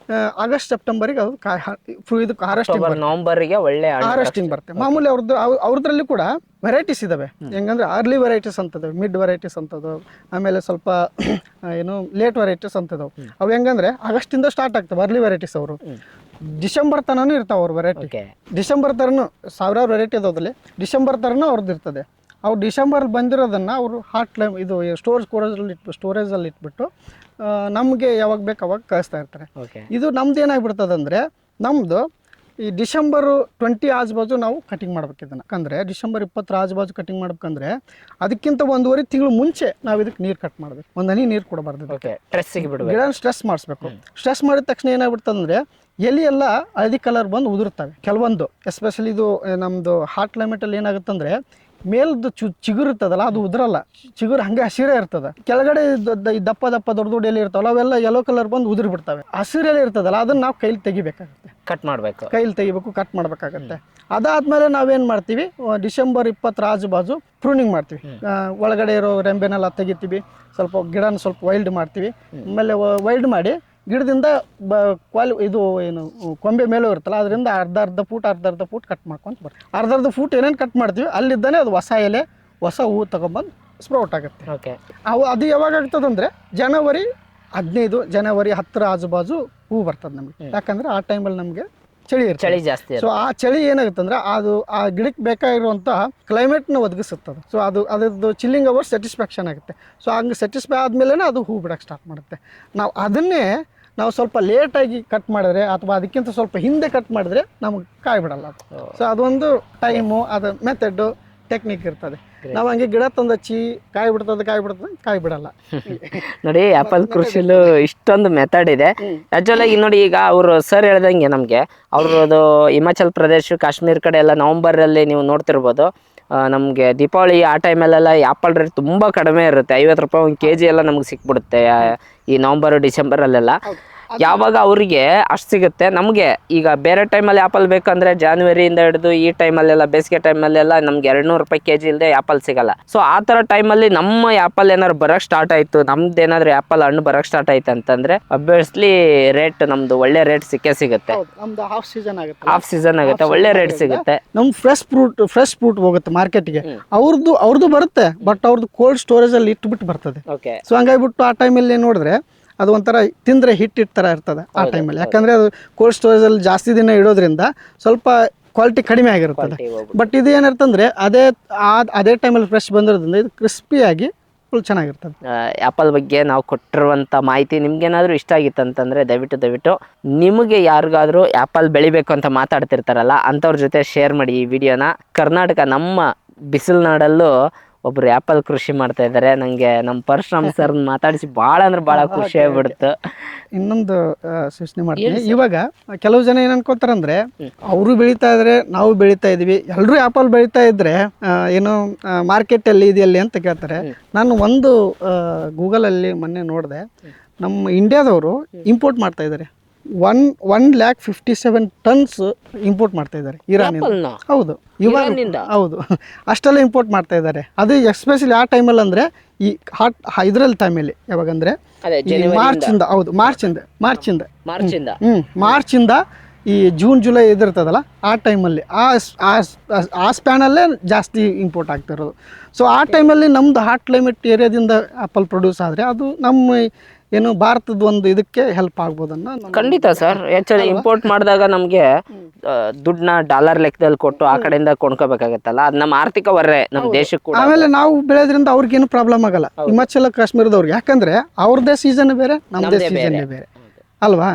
ಆಗಸ್ಟ್ ಸೆಪ್ಟೆಂಬರಿಗೆ ಅದು ಇದಕ್ಕೆ ಹಾರ್ವೆಸ್ಟಿಂಗ್ ಬರುತ್ತೆ. ಮಾಮೂಲಿ ಅವ್ರದ್ರಲ್ಲಿ ಕೂಡ ವೆರೈಟೀಸ್ ಇದಾವೆ. ಹೆಂಗಂದ್ರೆ ಅರ್ಲಿ ವೆರೈಟೀಸ್ ಅಂತದವು, ಮಿಡ್ ವೆರೈಟೀಸ್ ಅಂತದವು, ಆಮೇಲೆ ಸ್ವಲ್ಪ ಏನು ಲೇಟ್ ವೆರೈಟೀಸ್ ಅಂತದವು. ಅವು ಹೆಂಗಂದ್ರೆ ಆಗಸ್ಟಿಂದ ಸ್ಟಾರ್ಟ್ ಆಗ್ತವೆ ಅರ್ಲಿ ವೆರೈಟೀಸ್. ಅವರು ಡಿಸೆಂಬರ್ ತನೂ ಇರ್ತಾವೆ ಅವ್ರ ವೆರೈಟಿ. ಡಿಸೆಂಬರ್ ಥರನೂ ಸಾವಿರಾರು ವೆರೈಟಿ ಅದಾವಲ್ಲಿ, ಡಿಸೆಂಬರ್ ಥರನೂ ಅವ್ರದ್ದು ಇರ್ತದೆ. ಅವ್ರು ಡಿಸೆಂಬರ್ ಬಂದಿರೋದನ್ನು ಅವರು ಇದು ಸ್ಟೋರೇಜಲ್ಲಿ ಇಟ್ಬಿಟ್ಟು ನಮಗೆ ಯಾವಾಗ ಬೇಕು ಅವಾಗ ಕಳಿಸ್ತಾ ಇರ್ತಾರೆ. ಇದು ನಮ್ದು ಏನಾಗ್ಬಿಡ್ತದಂದರೆ, ನಮ್ಮದು ಈ ಡಿಸೆಂಬರ್ 20 ಆಜುಬಾಜು ನಾವು ಕಟಿಂಗ್ ಮಾಡ್ಬೇಕು ಇದನ್ನು. ಯಾಕಂದರೆ ಡಿಸೆಂಬರ್ 20 ಆಜುಬಾಜು ಕಟಿಂಗ್ ಮಾಡ್ಬೇಕಂದ್ರೆ ಅದಕ್ಕಿಂತ 1.5 ತಿಂಗಳು ಮುಂಚೆ ನಾವು ಇದಕ್ಕೆ ನೀರು ಕಟ್ ಮಾಡಬೇಕು. ಒಂದು ಹನಿ ನೀರು ಕೊಡಬಾರ್ದು, ಗಿಡ ಸ್ಟ್ರೆಸ್ ಮಾಡಿಸ್ಬೇಕು. ಸ್ಟ್ರೆಸ್ ಮಾಡಿದ ತಕ್ಷಣ ಏನಾಗ್ಬಿಡ್ತದಂದರೆ, ಎಲೆ ಎಲ್ಲ ಹಳದಿ ಕಲರ್ ಬಂದು ಉದುರ್ತವೆ ಕೆಲವೊಂದು. ಎಸ್ಪೆಷಲಿ ಇದು ನಮ್ಮದು ಹಾಟ್ ಕ್ಲೈಮೇಟಲ್ಲಿ ಏನಾಗುತ್ತಂದರೆ, ಮೇಲ್ದು ಚಿಗುರು ಇರ್ತದಲ್ಲ ಅದು ಉದ್ರಲ್ಲ, ಚಿಗುರು ಹಂಗೆ ಹಸಿರೇ ಇರ್ತದೆ. ಕೆಳಗಡೆ ದಪ್ಪ ದೊಡ್ಡ ಎಲೆ ಇರ್ತಾವಲ್ಲ ಅವೆಲ್ಲ ಯೆಲ್ಲೋ ಕಲರ್ ಬಂದು ಉದುರಿ ಬಿಡ್ತವೆ. ಹಸಿರೆಲೆ ಇರ್ತದಲ್ಲ ಅದನ್ನ ನಾವು ಕೈಲಿ ತೆಗಿಬೇಕಾಗುತ್ತೆ, ಕಟ್ ಮಾಡಬೇಕು, ಕೈಲಿ ತೆಗಿಬೇಕು, ಕಟ್ ಮಾಡಬೇಕಾಗತ್ತೆ. ಅದಾದ್ಮೇಲೆ ನಾವೇನು ಮಾಡ್ತೀವಿ, ಡಿಸೆಂಬರ್ 20 ಆಜುಬಾಜು ಪ್ರೂನಿಂಗ್ ಮಾಡ್ತೀವಿ. ಒಳಗಡೆ ಇರೋ ರೆಂಬೆನೆಲ್ಲ ತೆಗಿತೀವಿ, ಸ್ವಲ್ಪ ಗಿಡನ ಸ್ವಲ್ಪ ವೈಲ್ಡ್ ಮಾಡ್ತೀವಿ. ಆಮೇಲೆ ವೈಲ್ಡ್ ಮಾಡಿ ಗಿಡದಿಂದ ಇದು ಏನು ಕೊಂಬೆ ಮೇಲೂ ಇರುತ್ತಲ್ಲ ಅದರಿಂದ ಅರ್ಧ ಫೂಟ್ ಕಟ್ ಮಾಡ್ಕೊಂತ ಬರ್ತೀವಿ. ಅರ್ಧ ಫೂಟ್ ಏನೇನು ಕಟ್ ಮಾಡ್ತೀವಿ ಅಲ್ಲಿದ್ದಾನೆ ಅದು ಹೊಸ ಎಲೆ, ಹೊಸ ಹೂವು ತಗೊಂಬಂದು ಸ್ಪ್ರೌಟ್ ಆಗುತ್ತೆ. ಅದು ಯಾವಾಗ ಆಗ್ತದಂದರೆ ಜನವರಿ 15, ಜನವರಿ 10 ಆಜುಬಾಜು ಹೂವು ಬರ್ತದೆ ನಮಗೆ. ಯಾಕಂದರೆ ಆ ಟೈಮಲ್ಲಿ ನಮಗೆ ಚಳಿ ಜಾಸ್ತಿ. ಸೊ ಆ ಚಳಿ ಏನಾಗುತ್ತೆ ಅಂದರೆ ಅದು ಆ ಗಿಡಕ್ಕೆ ಬೇಕಾಗಿರುವಂಥ ಕ್ಲೈಮೇಟ್ನ ಒದಗಿಸುತ್ತದೆ. ಸೊ ಅದ್ರದ್ದು ಚಿಲ್ಲಿಂಗ್ ಅವರ್ ಸ್ಯಾಟಿಸ್ಫ್ಯಾಕ್ಷನ್ ಆಗುತ್ತೆ. ಸೊ ಹಂಗೆ ಸ್ಯಾಟಿಸ್ಫೈ ಆದಮೇಲೆ ಅದು ಹೂ ಬಿಡೋಕ್ಕೆ ಸ್ಟಾರ್ಟ್ ಮಾಡುತ್ತೆ. ಅದನ್ನೇ ನಾವು ಸ್ವಲ್ಪ ಲೇಟಾಗಿ ಕಟ್ ಮಾಡಿದ್ರೆ ಅಥವಾ ಅದಕ್ಕಿಂತ ಸ್ವಲ್ಪ ಹಿಂದೆ ಕಟ್ ಮಾಡಿದ್ರೆ ನಮಗೆ ಕಾಯಿ ಬಿಡಲ್ಲ. ಸೊ ಅದೊಂದು ಟೈಮು, ಅದು ಮೆಥಡು, ಟೆಕ್ನಿಕ್ ಇರ್ತದೆ. ನಾವು ಹಂಗೆ ಗಿಡ ತಂದಚ್ಚಿ ಕಾಯಿ ಬಿಡ್ತದೆ ಕಾಯಿ ಬಿಡಲ್ಲ. ನೋಡಿ, ಆಪಲ್ ಕೃಷಿಲು ಇಷ್ಟೊಂದು ಮೆಥಡ್ ಇದೆ. ಆಕ್ಚುಲಾಗಿ ನೋಡಿ, ಈಗ ಅವರು ಸರ್ ಹೇಳ್ದಂಗೆ ನಮಗೆ ಅವ್ರದ್ದು ಹಿಮಾಚಲ್ ಪ್ರದೇಶ, ಕಾಶ್ಮೀರ ಕಡೆ ಎಲ್ಲ ನವಂಬರಲ್ಲಿ ನೀವು ನೋಡ್ತಿರ್ಬೋದು. ನಮಗೆ ದೀಪಾವಳಿ ಆ ಟೈಮಲ್ಲೆಲ್ಲ ಆ್ಯಪಲ್ ರೇಟ್ ತುಂಬ ಕಡಿಮೆ ಇರುತ್ತೆ. 50 ರೂಪಾಯಿ 1 kg ಎಲ್ಲ ನಮ್ಗೆ ಸಿಕ್ಬಿಡುತ್ತೆ ಈ ನವಂಬರ್ ಡಿಸೆಂಬರಲ್ಲೆಲ್ಲ. ಯಾವಾಗ ಅವರಿಗೆ ಅಷ್ಟು ಸಿಗುತ್ತೆ, ನಮಗೆ ಈಗ ಬೇರೆ ಟೈಮಲ್ಲಿ ಆ್ಯಪಲ್ ಬೇಕಂದ್ರೆ ಜಾನ್ವರಿಯಿಂದ ಹಿಡಿದು ಈ ಟೈಮಲ್ಲೆಲ್ಲ ಬೇಸಿಗೆ ಟೈಮಲ್ಲೆಲ್ಲ ನಮ್ಗೆ 200 ರೂಪಾಯಿ kg ಇಲ್ಲದೆ ಆ್ಯಪಲ್ ಸಿಗಲ್ಲ. ಸೊ ಆ ಥರ ಟೈಮಲ್ಲಿ ನಮ್ಮ ಆ್ಯಪಲ್ ಏನಾದ್ರು ಬರೋಕ್ಕೆ ಸ್ಟಾರ್ಟ್ ಆಯಿತು, ನಮ್ದು ಏನಾದರೂ ಆ್ಯಪಲ್ ಹಣ್ಣು ಬರೋಕ್ಕೆ ಸ್ಟಾರ್ಟ್ ಆಯ್ತು ಅಂತಂದರೆ ಅಬ್ವಿಯಸ್ಲಿ ರೇಟ್ ನಮ್ಮದು ಒಳ್ಳೆ ರೇಟ್ ಸಿಗುತ್ತೆ. ನಮ್ದು ಹಾಫ್ ಸೀಸನ್ ಆಗುತ್ತೆ, ಒಳ್ಳೆ ರೇಟ್ ಸಿಗುತ್ತೆ. ನಮ್ಮ ಫ್ರೆಶ್ ಫ್ರೂಟ್ ಹೋಗುತ್ತೆ ಮಾರ್ಕೆಟ್ಗೆ. ಅವ್ರದ್ದು ಬರುತ್ತೆ, ಬಟ್ ಅವ್ರದ್ದು ಕೋಲ್ಡ್ ಸ್ಟೋರೇಜ್ ಅಲ್ಲಿ ಇಟ್ಬಿಟ್ಟು ಬರ್ತದೆ. ಸೊ ಹಂಗಾಗ್ಬಿಟ್ಟು ಆ ಟೈಮಲ್ಲಿ ನೋಡಿದ್ರೆ ಅದು ಒಂಥರ ತಿಂದರೆ ಹಿಟ್ ಥರ ಇರ್ತದೆ ಆ ಟೈಮಲ್ಲಿ. ಯಾಕಂದರೆ ಅದು ಕೋಲ್ಡ್ ಸ್ಟೋರೇಜಲ್ಲಿ ಜಾಸ್ತಿ ದಿನ ಇಡೋದ್ರಿಂದ ಸ್ವಲ್ಪ ಕ್ವಾಲಿಟಿ ಕಡಿಮೆ ಆಗಿರ್ತದೆ. ಬಟ್ ಇದು ಏನಿರ್ತಂದ್ರೆ ಅದೇ ಟೈಮಲ್ಲಿ ಫ್ರೆಶ್ ಬಂದಿರೋದ್ರಿಂದ ಇದು ಕ್ರಿಸ್ಪಿಯಾಗಿ ಫುಲ್ ಚೆನ್ನಾಗಿರ್ತದೆ. ಆ್ಯಪಲ್ ಬಗ್ಗೆ ನಾವು ಕೊಟ್ಟಿರುವಂಥ ಮಾಹಿತಿ ನಿಮ್ಗೇನಾದರೂ ಇಷ್ಟ ಆಗಿತ್ತು ಅಂತಂದರೆ ದಯವಿಟ್ಟು ನಿಮಗೆ ಯಾರಿಗಾದರೂ ಆ್ಯಪಲ್ ಬೆಳಿಬೇಕು ಅಂತ ಮಾತಾಡ್ತಿರ್ತಾರಲ್ಲ ಅಂಥವ್ರ ಜೊತೆ ಶೇರ್ ಮಾಡಿ ಈ ವಿಡಿಯೋನ. ಕರ್ನಾಟಕ ನಮ್ಮ ಬಿಸಿಲ್ನಾಡಲ್ಲೂ ಒಬ್ರು ಆ್ಯಪಲ್ ಕೃಷಿ ಮಾಡ್ತಾ ಇದ್ದಾರೆ. ನನಗೆ ನಮ್ಮ ಪರಶುರಾಮ್ ಸರ್ ಮಾತಾಡಿಸಿ ಭಾಳ ಅಂದ್ರೆ ಭಾಳ ಖುಷಿ ಆಗ್ಬಿಡ್ತು. ಇನ್ನೊಂದು ಸೂಚನೆ ಮಾಡ್ತೀನಿ. ಇವಾಗ ಕೆಲವು ಜನ ಏನ್ ಅನ್ಕೋತಾರಂದ್ರೆ ಅವರು ಬೆಳೀತಾ ಇದ್ರೆ ನಾವು ಬೆಳೀತಾ ಇದೀವಿ, ಎಲ್ಲರೂ ಆಪಲ್ ಬೆಳೀತಾ ಇದ್ರೆ ಏನು ಮಾರ್ಕೆಟ್ ಅಲ್ಲಿ ಇದೆಯಲ್ಲಿ ಅಂತ ಕೇಳ್ತಾರೆ. ನಾನು ಒಂದು ಗೂಗಲ್ ಅಲ್ಲಿ ಮೊನ್ನೆ ನೋಡಿದೆ, ನಮ್ಮ ಇಂಡಿಯಾದವರು ಇಂಪೋರ್ಟ್ ಮಾಡ್ತಾ ಇದ್ದಾರೆ 1,57,000 ಟನ್ಸ್ ಇಂಪೋರ್ಟ್ ಮಾಡ್ತಾ ಇದ್ದಾರೆ ಇರಾನಿಂದ. ಹೌದು, ಇವಾಗ ಹೌದು ಅಷ್ಟೆಲ್ಲ ಇಂಪೋರ್ಟ್ ಮಾಡ್ತಾ ಇದ್ದಾರೆ. ಅದು ಎಸ್ಪೆಷಲಿ ಆ ಟೈಮಲ್ಲಿ ಅಂದರೆ ಈ ಇದರಲ್ಲಿ ಟೈಮಲ್ಲಿ ಯಾವಾಗಂದರೆ ಮಾರ್ಚಿಂದ, ಹೌದು ಮಾರ್ಚಿಂದ ಈ ಜೂನ್ ಜುಲೈ ಇದಿರ್ತದಲ್ಲ ಆ ಟೈಮಲ್ಲಿ ಆ ಸ್ಪ್ಯಾನಲ್ಲೇ ಜಾಸ್ತಿ ಇಂಪೋರ್ಟ್ ಆಗ್ತಾ ಇರೋದು. ಸೊ ಆ ಟೈಮಲ್ಲಿ ನಮ್ಮದು ಹಾಟ್ ಕ್ಲೈಮೇಟ್ ಏರಿಯಾದಿಂದ ಆ್ಯಪಲ್ ಪ್ರೊಡ್ಯೂಸ್ ಆದರೆ ಅದು ನಮ್ಮ ಏನು ಭಾರತದ ಒಂದು ಇದಕ್ಕೆ ಹೆಲ್ಪ್ ಆಗ್ಬೋದನ್ನ. ಖಂಡಿತ ಸರ್. ಆ್ಯಕ್ಚುಲಿ ಇಂಪೋರ್ಟ್ ಮಾಡಿದಾಗ ನಮಗೆ ದುಡ್ಡನ್ನ ಡಾಲರ್ ಲೆಕ್ಕದಲ್ಲಿ ಕೊಟ್ಟು ಆ ಕಡೆಯಿಂದ ಕೊಂಡ್ಕೋಬೇಕಾಗತ್ತಲ್ಲ, ಅದು ನಮ್ಮ ಆರ್ಥಿಕ ಹೊರೆ ನಮ್ಮ ದೇಶಕ್ಕೆ ಕೂಡ. ಆಮೇಲೆ ನಾವು ಬೆಳೆದ್ರಿಂದ ಅವ್ರಿಗೇನು ಪ್ರಾಬ್ಲಮ್ ಆಗಲ್ಲ, ಹಿಮಾಚಲ ಕಾಶ್ಮೀರದವ್ರಿಗೆ. ಯಾಕಂದ್ರೆ ಅವ್ರದ್ದೇ ಸೀಸನ್ ಬೇರೆ, ನಮ್ಮದೇ ಸೀಸನ್ ಬೇರೆ ಅಲ್ವಾ.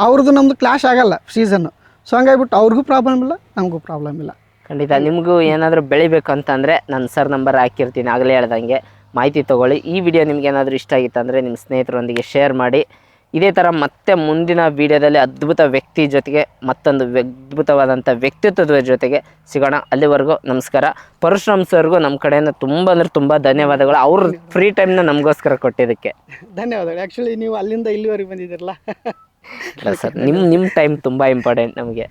ಅವ್ರದ್ದು ನಮ್ದು ಕ್ಲಾಶ್ ಆಗಲ್ಲ ಸೀಸನ್. ಸೊ ಹಂಗಾಗ್ಬಿಟ್ಟು ಅವ್ರಿಗೂ ಪ್ರಾಬ್ಲಮ್ ಇಲ್ಲ, ನಮಗೂ ಪ್ರಾಬ್ಲಮ್ ಇಲ್ಲ. ಖಂಡಿತ. ನಿಮಗೂ ಏನಾದರೂ ಬೆಳಿಬೇಕು ಅಂತಂದರೆ ನನ್ನ ಸರ್ ನಂಬರ್ ಹಾಕಿರ್ತೀನಿ, ಆಗಲೇ ಹೇಳ್ದಂಗೆ ಮಾಹಿತಿ ತೊಗೊಳ್ಳಿ. ಈ ವಿಡಿಯೋ ನಿಮ್ಗೆ ಏನಾದರೂ ಇಷ್ಟ ಆಗಿತ್ತು ಅಂದರೆ ನಿಮ್ಮ ಸ್ನೇಹಿತರೊಂದಿಗೆ ಶೇರ್ ಮಾಡಿ. ಇದೇ ಥರ ಮತ್ತೆ ಮುಂದಿನ ವಿಡಿಯೋದಲ್ಲಿ ಅದ್ಭುತ ವ್ಯಕ್ತಿ ಜೊತೆಗೆ ಮತ್ತೊಂದು ಅದ್ಭುತವಾದಂಥ ವ್ಯಕ್ತಿತ್ವದ ಜೊತೆಗೆ ಸಿಗೋಣ. ಅಲ್ಲಿವರೆಗೂ ನಮಸ್ಕಾರ. ಪರಶುರಾಮ್ ಸರ್ಗೂ ನಮ್ಮ ಕಡೆಯಿಂದ ತುಂಬ ಅಂದರೆ ತುಂಬ ಧನ್ಯವಾದಗಳು, ಅವ್ರ ಫ್ರೀ ಟೈಮ್ನ ನಮಗೋಸ್ಕರ ಕೊಟ್ಟಿದ್ದಕ್ಕೆ. ಧನ್ಯವಾದಗಳು. ಆ್ಯಕ್ಚುಲಿ ನೀವು ಅಲ್ಲಿಂದ ಇಲ್ಲಿವರೆಗೆ ಬಂದಿದ್ದೀರಲ್ಲ ಸರ್, ನಿಮ್ಮ ಟೈಮ್ ತುಂಬ ಇಂಪಾರ್ಟೆಂಟ್ ನಮಗೆ.